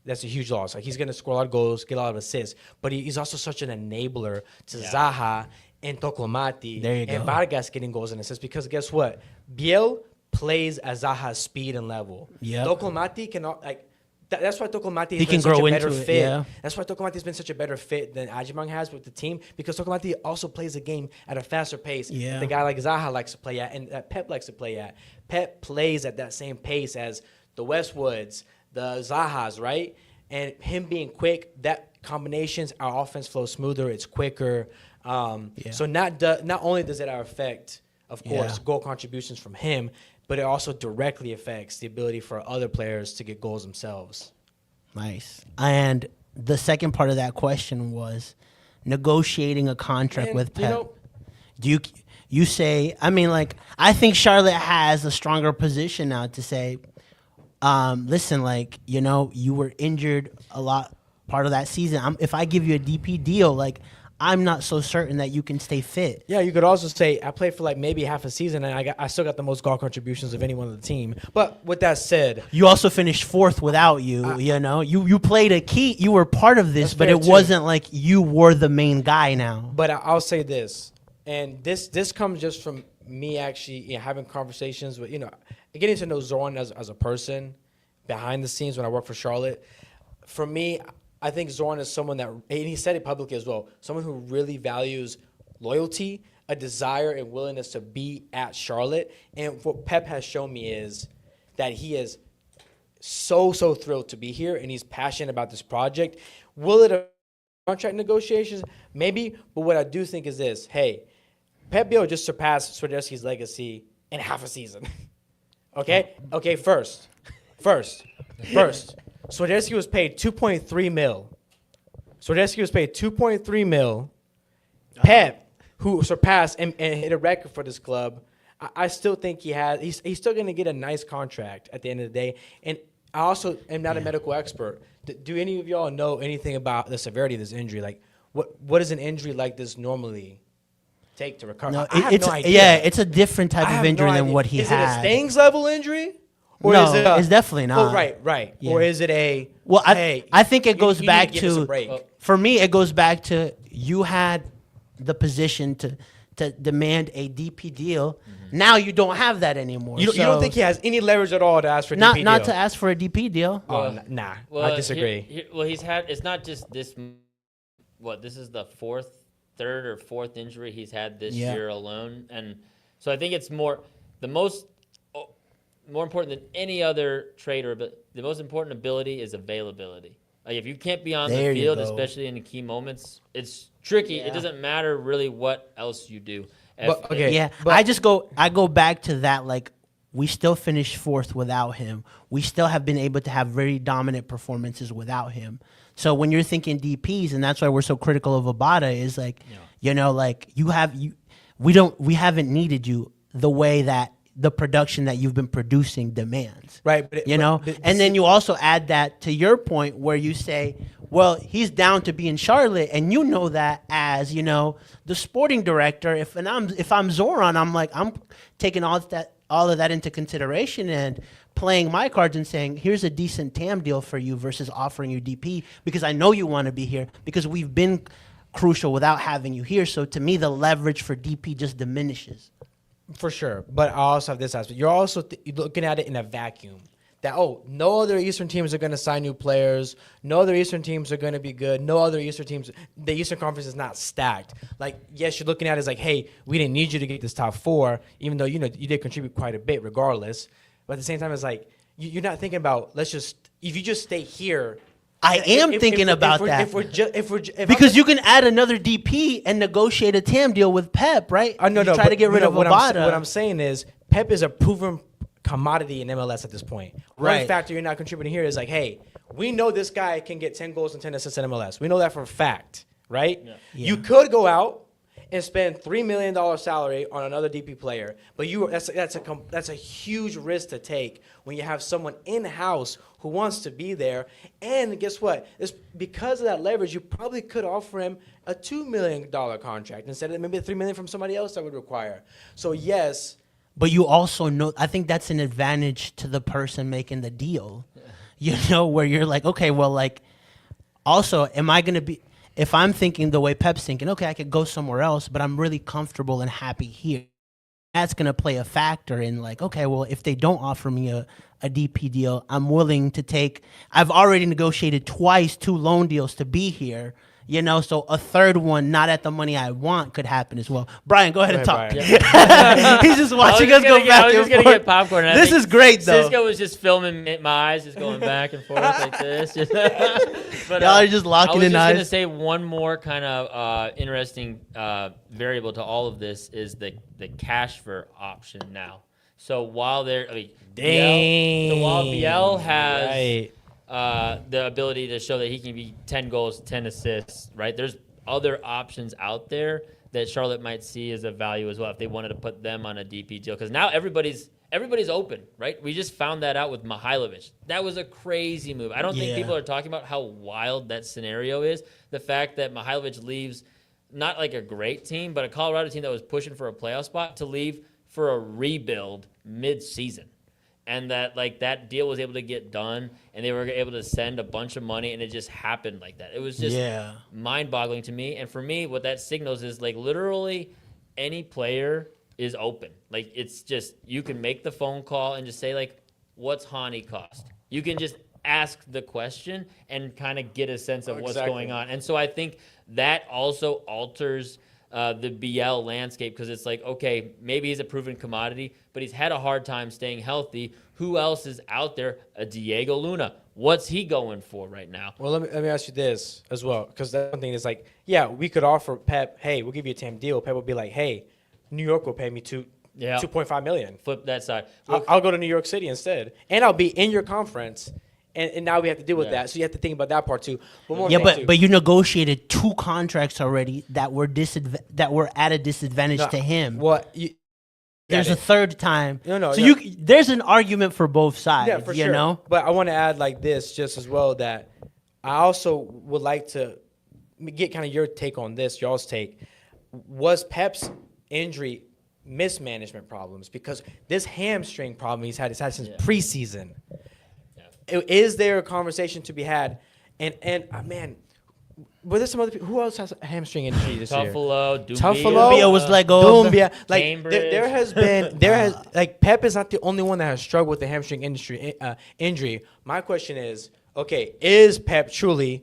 That's a huge loss. Like, he's going to score a lot of goals, get a lot of assists, but he's also such an enabler to Zaha and Toklomati and Vargas getting goals and assists, because guess what? Biel plays at Zaha's speed and level. Toklomati cannot, that's why Toklomati has been such a better fit. Yeah. That's why Toklomati has been such a better fit than Ajiman has with the team, because Toklomati also plays the game at a faster pace than the guy like Zaha likes to play at and that Pep likes to play at. Pep plays at that same pace as the Westwoods, the Zahas, right? And him being quick, that combinations, our offense flows smoother, it's quicker. So not only does it affect, of course, goal contributions from him, but it also directly affects the ability for other players to get goals themselves. Nice. And the second part of that question was negotiating a contract with Pep. Do you say, I think Charlotte has a stronger position now to say, listen, you were injured a lot part of that season. If I give you a DP deal, I'm not so certain that you can stay fit. Yeah, you could also say I played for like maybe half a season and I still got the most goal contributions of anyone on the team. But with that said, You also finished fourth without you. You played a key. You were part of this, That's but fair it too. wasn't like you were the main guy now. but I'll say this, and this comes just from me actually having conversations with getting to know Zorn as a person behind the scenes when I work for Charlotte. For me, I think Zorn is someone that, and he said it publicly as well, someone who really values loyalty, a desire and willingness to be at Charlotte. And what Pep has shown me is that he is so thrilled to be here, and he's passionate about this project. Will it affect contract negotiations? Maybe, but what I do think is this: hey, Pep Biel just surpassed Swiderski's legacy in half a season. Okay. First. Swiderski was paid $2.3 million. Swiderski was paid $2.3 million. Pep, who surpassed and hit a record for this club, I still think he's still going to get a nice contract at the end of the day. And I also am not a medical expert. Do any of y'all know anything about the severity of this injury? Like, what does an injury like this normally take to recover? No, I have it's no idea. yeah, it's a different type I of have injury no than idea. what he is had. Is it a Stangs level injury? Or No, is it it's definitely not. Oh, right. Yeah. Or is it a? Well, hey, I think it you- goes you need back give us a to break. for me. It goes back to you had the position to demand a DP deal. Now you don't have that anymore. You don't think he has any leverage at all to ask for a not DP not deal? to ask for a DP deal? Oh, nah. I disagree. He's had. It's not just this. This is the third or fourth injury he's had this year alone, and so I think it's more important than any other trader. But the most important ability is availability. Like if you can't be on There the you field, go. especially in the key moments, it's tricky. Yeah. It doesn't matter really what else you do. But, okay. Yeah, but- I go back to that. Like we still finished fourth without him. We still have been able to have very dominant performances without him. So when you're thinking DPs, and that's why we're so critical of Abada, is like, like we haven't needed you the way that the production that you've been producing demands. Right, And then you also add that to your point where you say, well, he's down to be in Charlotte, and you know that as, the sporting director. If I'm Zoran, I'm like, I'm taking all of that into consideration and playing my cards and saying, here's a decent TAM deal for you versus offering you DP because I know you want to be here because we've been crucial without having you here. So to me, the leverage for DP just diminishes. For sure. But I also have this aspect. You're also you're looking at it in a vacuum. That, no other Eastern teams are going to sign new players. No other Eastern teams are going to be good. No other Eastern teams. The Eastern Conference is not stacked. Like, yes, you're looking at it as like, hey, we didn't need you to get this top four, even though, you did contribute quite a bit regardless. But at the same time, it's like, you're not thinking about, if you just stay here. I am thinking about that. Because you can add another DP and negotiate a TAM deal with Pep, right? No, you try to get rid of what Abada. what I'm saying is Pep is a proven commodity in MLS at this point. Right. One factor you're not contributing here is like, hey, we know this guy can get 10 goals and 10 assists in MLS. We know that for a fact, right? Yeah. You could go out and spend $3 million salary on another DP player, but that's a huge risk to take when you have someone in-house who wants to be there. And guess what? Because of that leverage, you probably could offer him a $2 million contract instead of maybe $3 million from somebody else that would require. So yes. But you also know, I think that's an advantage to the person making the deal, where you're like, okay, well, like, also, am I going to be, if I'm thinking the way Pep's thinking, okay, I could go somewhere else, but I'm really comfortable and happy here. That's going to play a factor in like, okay, well, if they don't offer me a DP deal, I'm willing to take, I've already negotiated twice 2 loan deals to be here. So a third one, not at the money I want, could happen as well. Brian, go ahead and talk. He's just watching us go back and forth. I was just going to get popcorn. This is great, though. Cisco was just filming my eyes, just going back and forth like this. But, y'all are just locking in I was eyes. just going to say one more kind of interesting variable to all of this is the cash for option now. So while Biel has... Right. The ability to show that he can be 10 goals, 10 assists, right? There's other options out there that Charlotte might see as a value as well if they wanted to put them on a DP deal. Because now everybody's open, right? We just found that out with Mihailovic. That was a crazy move. I don't think people are talking about how wild that scenario is. The fact that Mihailovic leaves not like a great team, but a Colorado team that was pushing for a playoff spot to leave for a rebuild mid-season. And that deal was able to get done, and they were able to send a bunch of money, and it just happened like that. It was just mind-boggling to me. And for me, what that signals is like literally any player is open. Like it's just you can make the phone call and just say like, "What's Hani cost?" You can just ask the question and kind of get a sense of what's going on. And so I think that also alters the Biel landscape because it's like, okay, maybe he's a proven commodity, but he's had a hard time staying healthy. Who else is out there? A Diego Luna. What's he going for right now? Well, let me ask you this as well, because that one thing is like, yeah, we could offer Pep, hey, we'll give you a TAM deal. Pep will be like, hey, New York will pay me $2.5 million. Flip that side. I'll go to New York City instead, and I'll be in your conference. And now we have to deal with that. So you have to think about that part too. But you negotiated 2 contracts already that were at a disadvantage to him. There's a third time. There's an argument for both sides. Yeah, for sure. Know? But I want to add like this just as well, that I also would like to get kind of your take on this, y'all's take. Was Pep's injury mismanagement problems? Because this hamstring problem he's had since preseason. Is there a conversation to be had? And man, were there some other people? Who else has a hamstring injury this year? Dumbia was let go. Dumbia. Like there has like Pep is not the only one that has struggled with the hamstring injury. My question is, okay, is Pep truly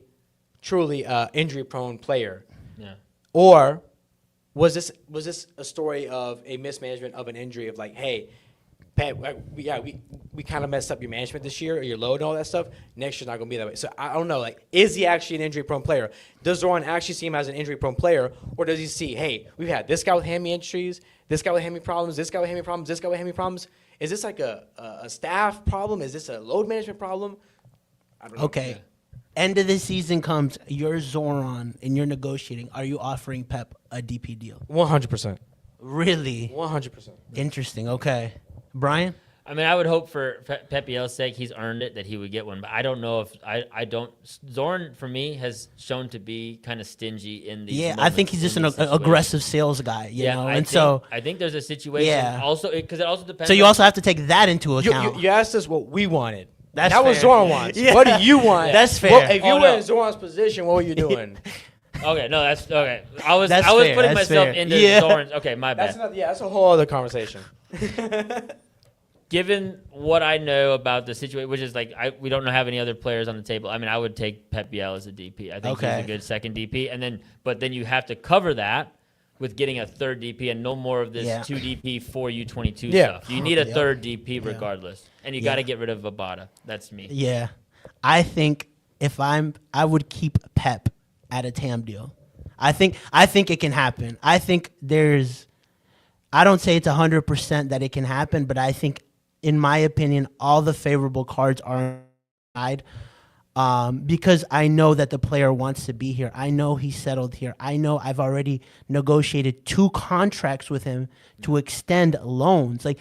injury prone player? Yeah. Or was this a story of a mismanagement of an injury of like, hey, Pat, we kind of messed up your management this year, or your load and all that stuff. Next year's not going to be that way. So I don't know. Like, is he actually an injury-prone player? Does Zoran actually see him as an injury-prone player, or does he see, hey, we've had this guy with hammy injuries, this guy with hammy problems, this guy with hammy problems, this guy with hammy problems? Is this like a staff problem? Is this a load management problem? I don't know. Okay. End of the season comes. You're Zoran, and you're negotiating. Are you offering Pep a DP deal? 100%. Really? 100%. Interesting. Okay. Brian? I mean, I would hope for Pep Biel's sake, he's earned it, that he would get one. But I don't know if I don't. Zoran, for me, has shown to be kind of stingy in these moments, I think he's just an aggressive sales guy, you know? I think there's a situation also, because it also depends. So you also have to take that into account. You asked us what we wanted. That's what Zoran wants. Yeah. What do you want? That's fair. Well, if you were in Zoran's position, what were you doing? Okay, no, that's okay. I was fair, putting myself fair. into Zoran's. Okay, my bad. That's a whole other conversation. Given what I know about the situation, which is like we don't have any other players on the table. I mean, I would take Pep Biel as a DP. I think he's a good second DP, but then you have to cover that with getting a third DP and no more of this 2 DP 4 U22 stuff. You need a third DP regardless, and you got to get rid of Abada. That's me. Yeah, I think I would keep Pep at a TAM deal. I think it can happen. I think I don't say it's 100% that it can happen, but I think, in my opinion, all the favorable cards are on side, because I know that the player wants to be here. I know he's settled here. I know I've already negotiated 2 contracts with him to extend loans. Like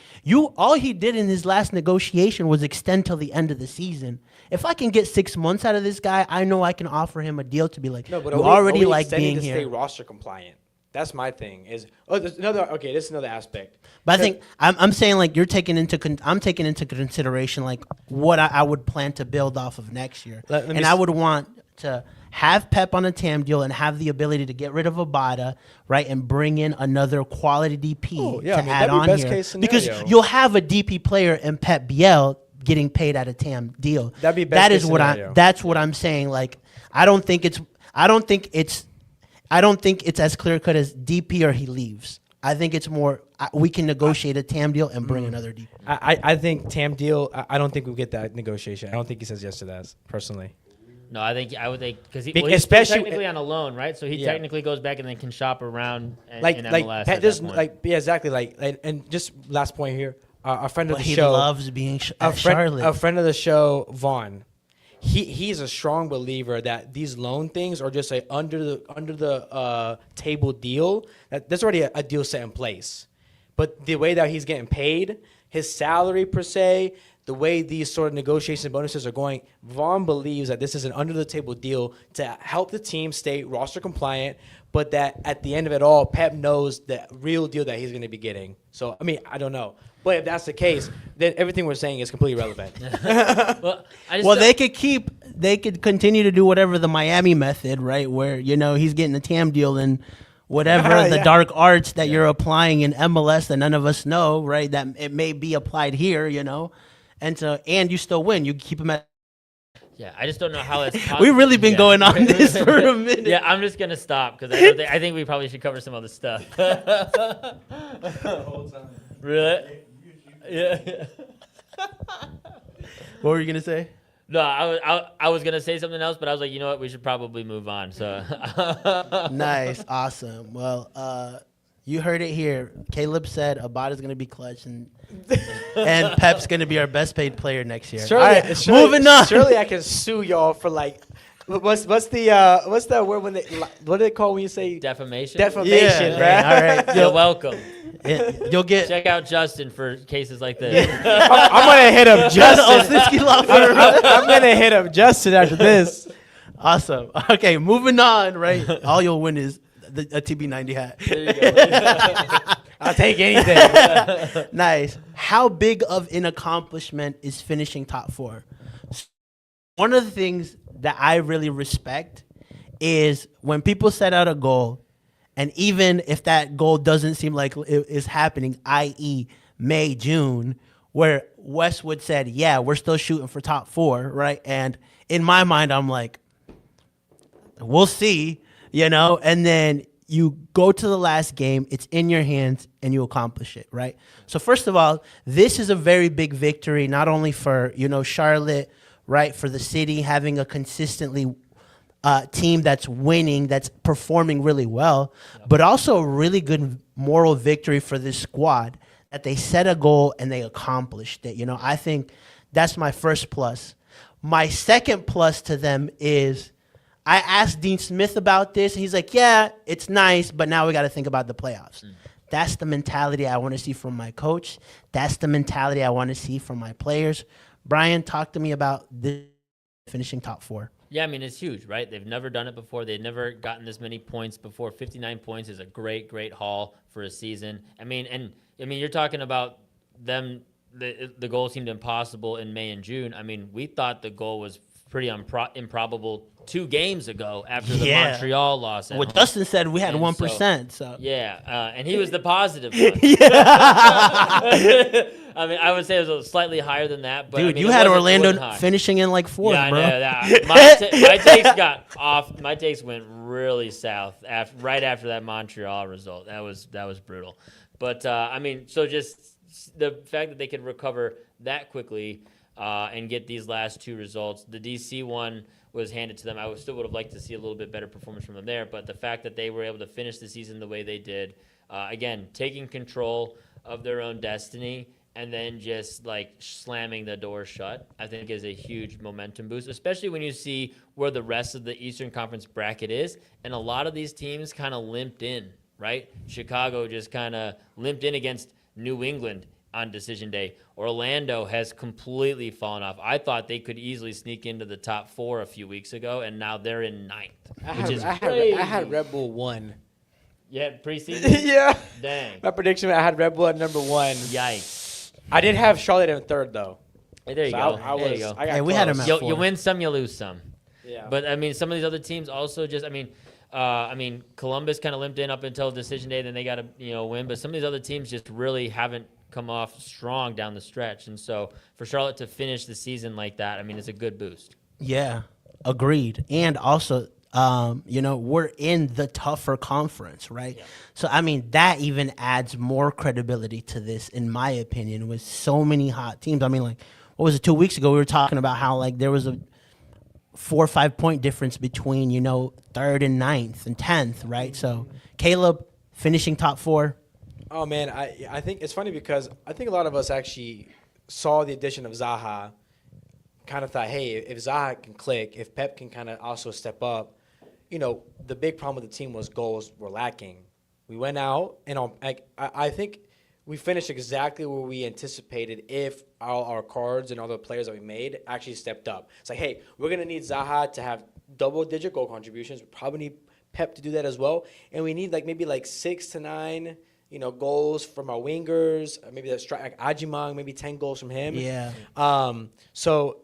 all he did in his last negotiation was extend till the end of the season. If I can get 6 months out of this guy, I know I can offer him a deal to be like, no, but you already like being here. Stay roster compliant. That's my thing. This is another aspect. But I think I'm saying like I'm taking into consideration like what I would plan to build off of next year, and I would want to have Pep on a TAM deal and have the ability to get rid of Abada, right, and bring in another quality DP to add on here, because you'll have a DP player in Pep Biel getting paid at a TAM deal. That'd be best case scenario. That's what I'm saying. Like I don't think it's as clear cut as DP or he leaves. I think it's more we can negotiate a TAM deal and bring another DP. I think TAM deal. I don't think we'll get that negotiation. I don't think he says yes to that personally. No, I would think because he's especially technically on a loan, right? So he technically goes back and then can shop around in Like MLS. At that point. exactly. And just last point here. A friend of the he show loves being Charlotte. A friend of the show, Vaughn. He's a strong believer that these loan things are just a under the table deal. There's already a deal set in place, but the way that he's getting paid, his salary per se, the way these sort of negotiation bonuses are going, Vaughn believes that this is an under-the-table deal to help the team stay roster compliant, but that at the end of it all, Pep knows the real deal that he's going to be getting. So, I mean, I don't know. But if that's the case, then everything we're saying is completely irrelevant. Well, Well, they could continue to do whatever the Miami method, right? Where, he's getting a TAM deal and whatever the dark arts that you're applying in MLS that none of us know, right? That it may be applied here, and you still win. You keep him at. Yeah, I just don't know how that's possible. We've really been going on this for a minute. Yeah, I'm just gonna stop because I think we probably should cover some other stuff. Really? Yeah. What were you gonna say? No, I was gonna say something else, but I was like, you know what, we should probably move on. So. Nice, awesome. Well, you heard it here. Caleb said Abada's gonna be clutch, and Pep's gonna be our best paid player next year. Surely, All right, moving on. Surely I can sue y'all for what's that word what do they call when you say Defamation. defamation, Yeah, right? all right. You're welcome. You'll get. Check out Justin for cases like this. I'm gonna hit up Justin. Olszewski law firm. I'm gonna hit up Justin after this. Awesome. Okay, moving on. Right, all you'll win is a TB90 hat. There you go. I'll take anything. Nice. How big of an accomplishment is finishing top 4? One of the things that I really respect is when people set out a goal, and even if that goal doesn't seem like it is happening, i.e. May, June, where Westwood said, yeah, we're still shooting for top 4, right? And in my mind, I'm like, we'll see, and then you go to the last game, it's in your hands, and you accomplish it, right? So first of all, this is a very big victory, not only for, Charlotte, right, for the city having a consistently team that's winning, that's performing really well, but also a really good moral victory for this squad that they set a goal and they accomplished it. I think that's my first plus. My second plus to them is I asked Dean Smith about this, and he's like, yeah, it's nice, but now we got to think about the playoffs. That's the mentality I want to see from my coach. That's the mentality I want to see from my players. Brian, talk to me about this finishing top 4. Yeah, I mean, it's huge, right? They've never done it before. They've never gotten this many points before. 59 points is a great, great haul for a season. You're talking about them, the goal seemed impossible in May and June. I mean, we thought the goal was pretty improbable 2 games ago after the Montreal loss. Well, Justin said we had 1%. So yeah, and he was the positive one. I would say it was slightly higher than that. But dude, you had Orlando finishing in like 4th, yeah, bro. I know. My takes got off. My takes went really south right after that Montreal result. That was brutal. But so just the fact that they could recover that quickly and get these last 2 results. The DC one was handed to them. I still would have liked to see a little bit better performance from them there, but the fact that they were able to finish the season the way they did, again, taking control of their own destiny and then just slamming the door shut, I think is a huge momentum boost, especially when you see where the rest of the Eastern Conference bracket is. And a lot of these teams kind of limped in, right? Chicago just kind of limped in against New England on decision day. Orlando has completely fallen off. I thought they could easily sneak into the top 4 a few weeks ago, and now they're in 9th, which is crazy. I had Red Bull 1. Yeah, preseason? Yeah. Dang. My prediction, I had Red Bull at number 1. Yikes. I did have Charlotte in 3rd, though. Hey, there you So go. There you go. I got we had him at close. 4. You win some, you lose some. Yeah. But, some of these other teams also just, Columbus kind of limped in up until decision day, then they got to, win. But some of these other teams just really haven't come off strong down the stretch. And so for Charlotte to finish the season like that, it's a good boost. Yeah, agreed. And also, we're in the tougher conference, right? Yeah. So, that even adds more credibility to this, in my opinion, with so many hot teams. What was it, 2 weeks ago? We were talking about how, there was a 4 or 5 point difference between, 3rd and 9th and 10th, right? So, Caleb, finishing top 4. Oh, man, I think it's funny because I think a lot of us actually saw the addition of Zaha, kind of thought, hey, if Zaha can click, if Pep can kind of also step up, the big problem with the team was goals were lacking. We went out, and I think we finished exactly where we anticipated if all our cards and all the players that we made actually stepped up. It's like, hey, we're going to need Zaha to have double-digit goal contributions. We probably need Pep to do that as well. And we need maybe 6 to 9, goals from our wingers. Maybe that's like Ajimang, maybe 10 goals from him. Yeah. So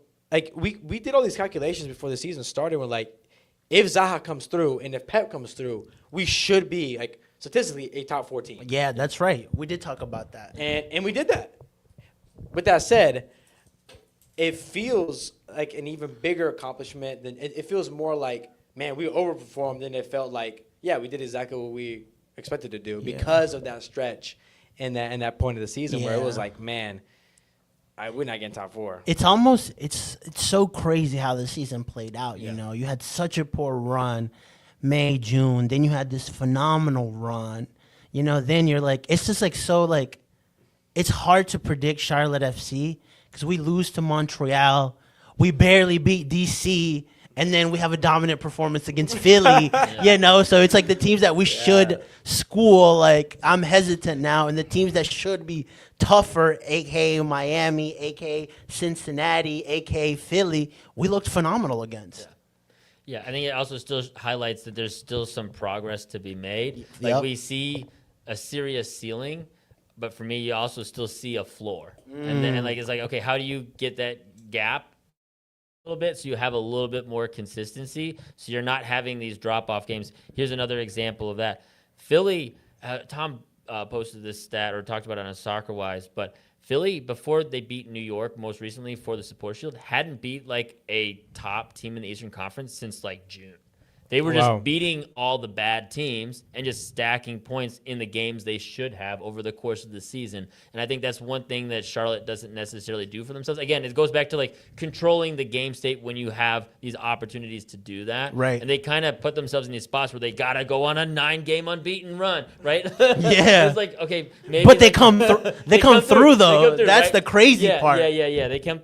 we did all these calculations before the season started. We're like, if Zaha comes through and if Pep comes through, we should be statistically a top 4 team. Yeah, that's right. We did talk about that. And we did that. With that said, it feels like an even bigger accomplishment than it feels more like, man, we overperformed than it felt like, yeah, we did exactly what we expected to do because of that stretch and that point of the season where it was like, man, we're not getting top 4. It's almost it's so crazy how the season played out. You know, you had such a poor run, May, June. Then you had this phenomenal run. Then you're like, it's just it's hard to predict Charlotte FC because we lose to Montreal, we barely beat DC, and then we have a dominant performance against Philly. So it's like the teams that we should school. I'm hesitant now, and the teams that should be tougher, aka Miami, aka Cincinnati, aka Philly, we looked phenomenal against. Yeah, I think it also still highlights that there's still some progress to be made. Yep. We see a serious ceiling, but for me, you also still see a floor. And then it's like, okay, how do you get that gap a little bit so you have a little bit more consistency so you're not having these drop-off games? Here's another example of that. Philly, Tom posted this stat or talked about it on Soccer Wise, but Philly, before they beat New York most recently for the Support Shield, hadn't beat a top team in the Eastern Conference since June. They were just beating all the bad teams and just stacking points in the games they should have over the course of the season. And I think that's one thing that Charlotte doesn't necessarily do for themselves. Again, it goes back to controlling the game state when you have these opportunities to do that. Right. And they kind of put themselves in these spots where they got to go on a 9-game unbeaten run, right? Yeah. It's okay, maybe. But they come through. They come through though. That's right? the crazy part. Yeah. They came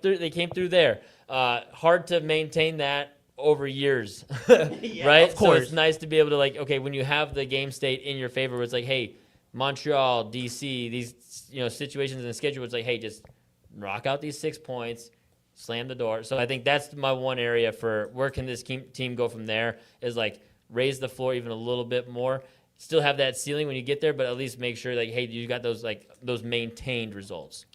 through there. Hard to maintain that over years, right? Of course. So it's nice to be able to okay, when you have the game state in your favor, it's hey, Montreal, DC, these situations in the schedule, it's hey, just rock out these 6 points, slam the door. So I think that's my one area for where can this team go from there is raise the floor even a little bit more. Still have that ceiling when you get there, but at least make sure hey, you got those maintained results.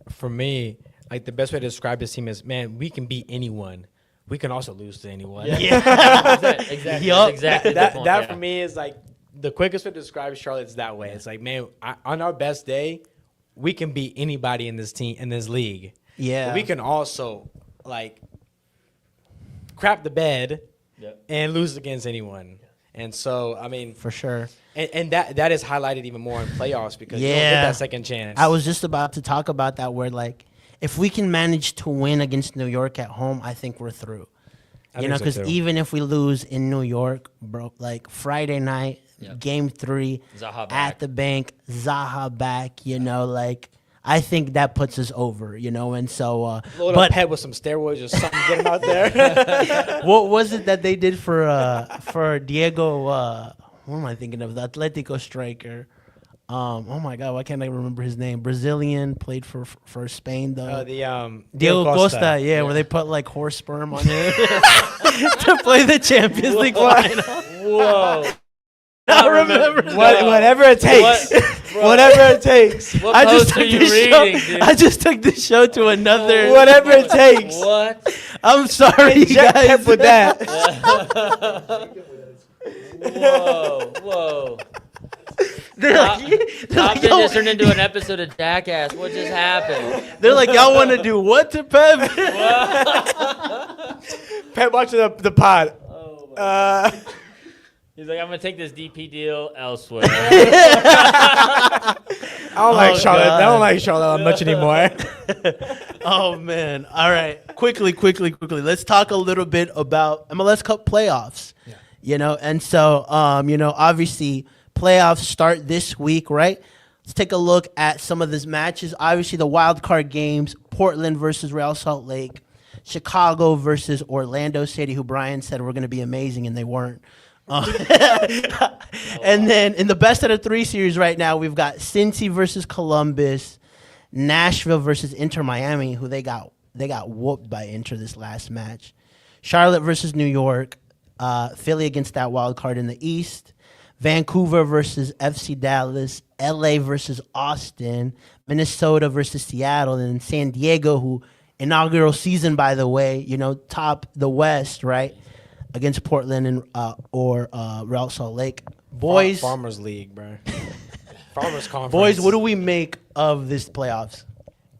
For me, the best way to describe this team is, man, we can beat anyone. We can also lose to anyone. Exactly. Yup. Exactly. That for me is the quickest way to describe Charlotte is that way. It's man, on our best day, we can beat anybody in this league. Yeah. But we can also crap the bed and lose against anyone. And so, I mean, for sure. And that is highlighted even more in playoffs because you don't get that second chance. I was just about to talk about that where if we can manage to win against New York at home, I think we're through. Because even if we lose in New York, bro, Friday night, game 3, Zaha at the bank, Zaha back, I think that puts us over, and so. A little pet with some steroids or something, get him out there. What was it that they did for Diego? What am I thinking of? The Atletico striker. Oh my God, why can't I remember his name? Brazilian, played for Spain though. Diego Costa, where they put horse sperm on him to play the Champions League final. Whoa. I remember whatever it takes. Whatever it takes. What post are you reading, dude? I just took the show to another. Whatever it takes. What? I'm sorry, Jack guys. Pep with that. Whoa. They're Top just turned into an episode of Jackass. What just happened? They're y'all want to do what to Pep? Pep watching the pod. Oh He's I'm going to take this DP deal elsewhere. I don't like Charlotte. I don't like Charlotte much anymore. Oh, man. All right. Quickly. Let's talk a little bit about MLS Cup playoffs. Yeah. And so, obviously, playoffs start this week, right? Let's take a look at some of these matches. Obviously, the wild card games, Portland versus Real Salt Lake, Chicago versus Orlando City, who Brian said were going to be amazing, and they weren't. And then in the best of the three series right now, we've got Cincy versus Columbus, Nashville versus Inter Miami, who they got whooped by Inter this last match. Charlotte versus New York, Philly against that wild card in the East, Vancouver versus FC Dallas, LA versus Austin, Minnesota versus Seattle, and San Diego, who inaugural season, by the way, top the West, right, against Portland and or Real Salt Lake. Boys, Farmers League, bro. Farmers Conference. boys, what do we make of this playoffs?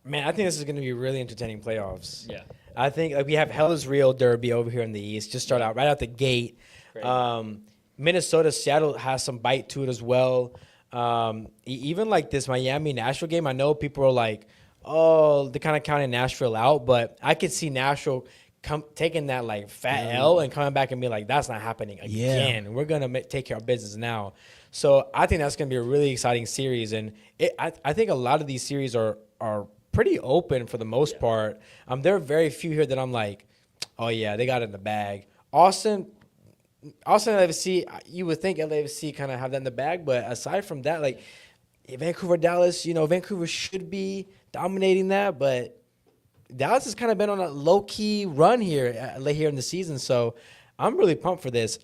Man, I think this is going to be really entertaining playoffs. Yeah. I think we have Hell's Real Derby over here in the East. Just start out right out the gate. Great. Minnesota, Seattle has some bite to it as well. Even like this Miami-Nashville game, I know people are like, oh, they're kind of counting Nashville out, but I could see Nashville taking that like fat L and coming back and be like, that's not happening again. Yeah. We're going to take care of business now. So I think that's going to be a really exciting series. And I think a lot of these series are pretty open for the most part. There are very few here that I'm like, oh, yeah, they got it in the bag. Austin, LAFC, you would think LAFC kind of have that in the bag. But aside from that, like Vancouver, Dallas, Vancouver should be dominating that. But Dallas has kind of been on a low-key run here in the season. So I'm really pumped for this.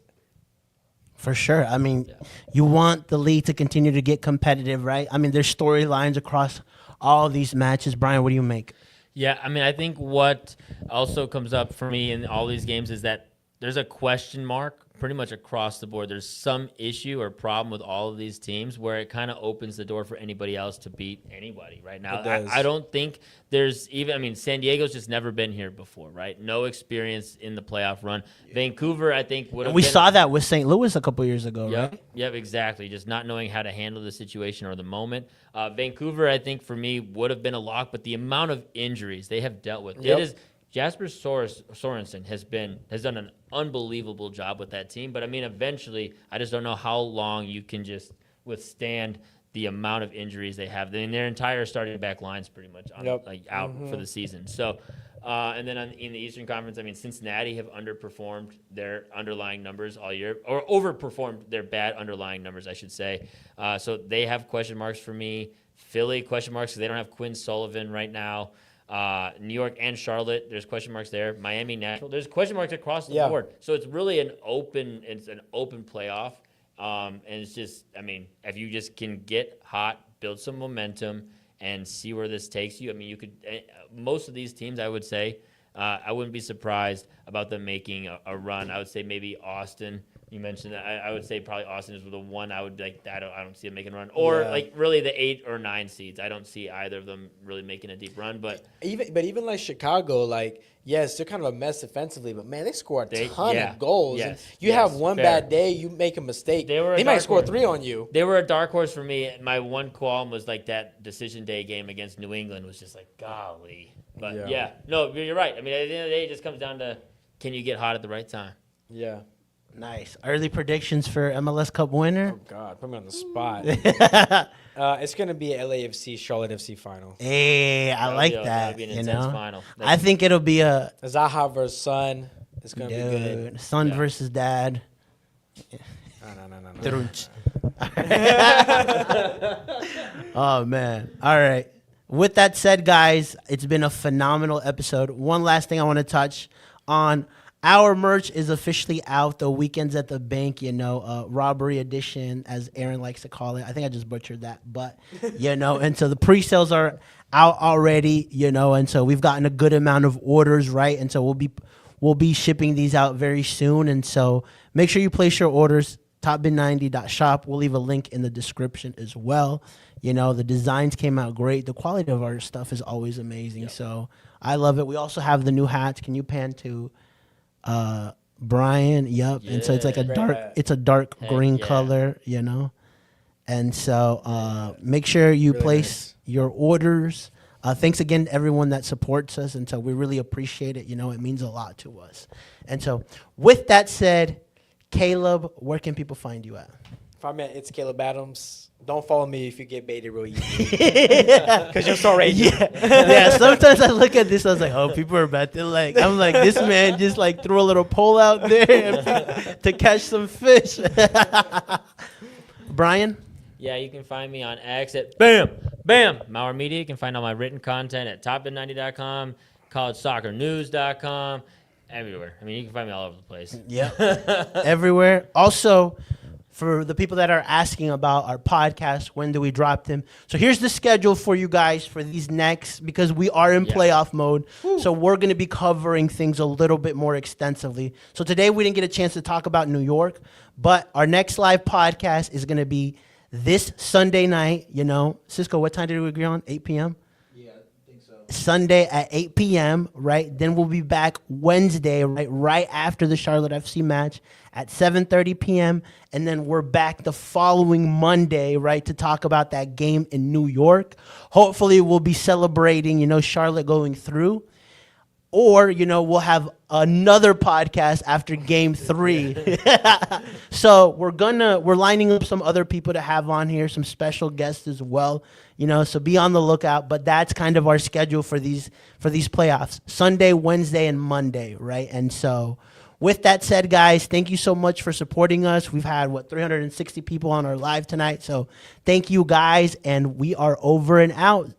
For sure. I mean, you want the league to continue to get competitive, right? I mean, there's storylines across all of these matches. Brian, what do you make? Yeah, I mean, I think what also comes up for me in all these games is that there's a question mark pretty much across the board. There's some issue or problem with all of these teams where it kind of opens the door for anybody else to beat anybody right now. I don't think there's even, I mean, San Diego's just never been here before, right? No experience in the playoff run. Yeah. Vancouver, I think, would have We saw that with St. Louis a couple years ago, right? Yep, exactly. Just not knowing how to handle the situation or the moment. Vancouver, I think, for me, would have been a lock, but the amount of injuries they have dealt with, it is. Jasper Sorensen has done an unbelievable job with that team, but I mean, eventually, I just don't know how long you can just withstand the amount of injuries they have. I mean, their entire starting back line's pretty much out for the season. So, and then in the Eastern Conference, I mean, Cincinnati have underperformed their underlying numbers all year, or overperformed their bad underlying numbers, I should say. So they have question marks for me. Philly question marks because they don't have Quinn Sullivan right now. New York and Charlotte, there's question marks there. Miami, Nashville, there's question marks across the board. So it's really an open playoff. And it's just, I mean, if you just can get hot, build some momentum, and see where this takes you. I mean, you could. Most of these teams, I would say, I wouldn't be surprised about them making a run. I would say maybe Austin. You mentioned that. I would say probably Austin is the one I would be like, I don't see them making a run. Or like really the 8 or 9 seeds. I don't see either of them really making a deep run. But even like Chicago, like, yes, they're kind of a mess defensively, but man, they score a ton of goals. Yes, you have one bad day, you make a mistake. They might score 3 on you. They were a dark horse for me. My one qualm was like that decision day game against New England was just like, golly. But no, you're right. I mean, at the end of the day, it just comes down to can you get hot at the right time? Yeah. Nice. Early predictions for MLS Cup winner? Oh, God. Put me on the spot. It's going to be a LAFC, Charlotte FC final. Hey, I like that. That'll be an intense final. I think it'll be a Zaha versus Son. It's going to be good. Son versus Dad. No. Oh, man. All right. With that said, guys, it's been a phenomenal episode. One last thing I want to touch on. Our merch is officially out. The Weekends at the Bank, robbery edition, as Aaron likes to call it. I think I just butchered that, but, and so the pre-sales are out already, and so we've gotten a good amount of orders, right? And so we'll be shipping these out very soon. And so make sure you place your orders, topbin90.shop. We'll leave a link in the description as well. The designs came out great. The quality of our stuff is always amazing. Yep. So I love it. We also have the new hats. Can you pan to Brian? Yep. And so it's like a dark green color, and so make sure you place your orders. Thanks again to everyone that supports us, and so we really appreciate it. It means a lot to us. And so with that said, Caleb, where can people find you at? If I'm at It's Caleb Adams, don't follow me if you get baited real easy. Because you'll start raging. Yeah. Sometimes I look at this, I was like, oh, people are about to like. I'm like, this man just like threw a little pole out there to catch some fish. Brian. Yeah, you can find me on X at Bam Mauer Media. You can find all my written content at topin90.com, collegesoccernews.com, everywhere. I mean, you can find me all over the place. Yeah. Everywhere. Also, for the people that are asking about our podcast, when do we drop them? So here's the schedule for you guys for these next, because we are in playoff mode. So we're going to be covering things a little bit more extensively. So today we didn't get a chance to talk about New York, but our next live podcast is going to be this Sunday night. You know, Cisco, what time did we agree on? 8 p.m.? Sunday at 8 p.m., right? Then we'll be back Wednesday, right after the Charlotte FC match at 7:30 p.m. And then we're back the following Monday, right, to talk about that game in New York. Hopefully we'll be celebrating, you know, Charlotte going through. Or, you know, we'll have another podcast after game 3. So we're lining up some other people to have on here, some special guests as well, you know, so be on the lookout. But that's kind of our schedule for these playoffs: Sunday, Wednesday, and Monday, right? And so with that said, guys, thank you so much for supporting us. We've had 360 people on our live tonight. So thank you guys, and we are over and out.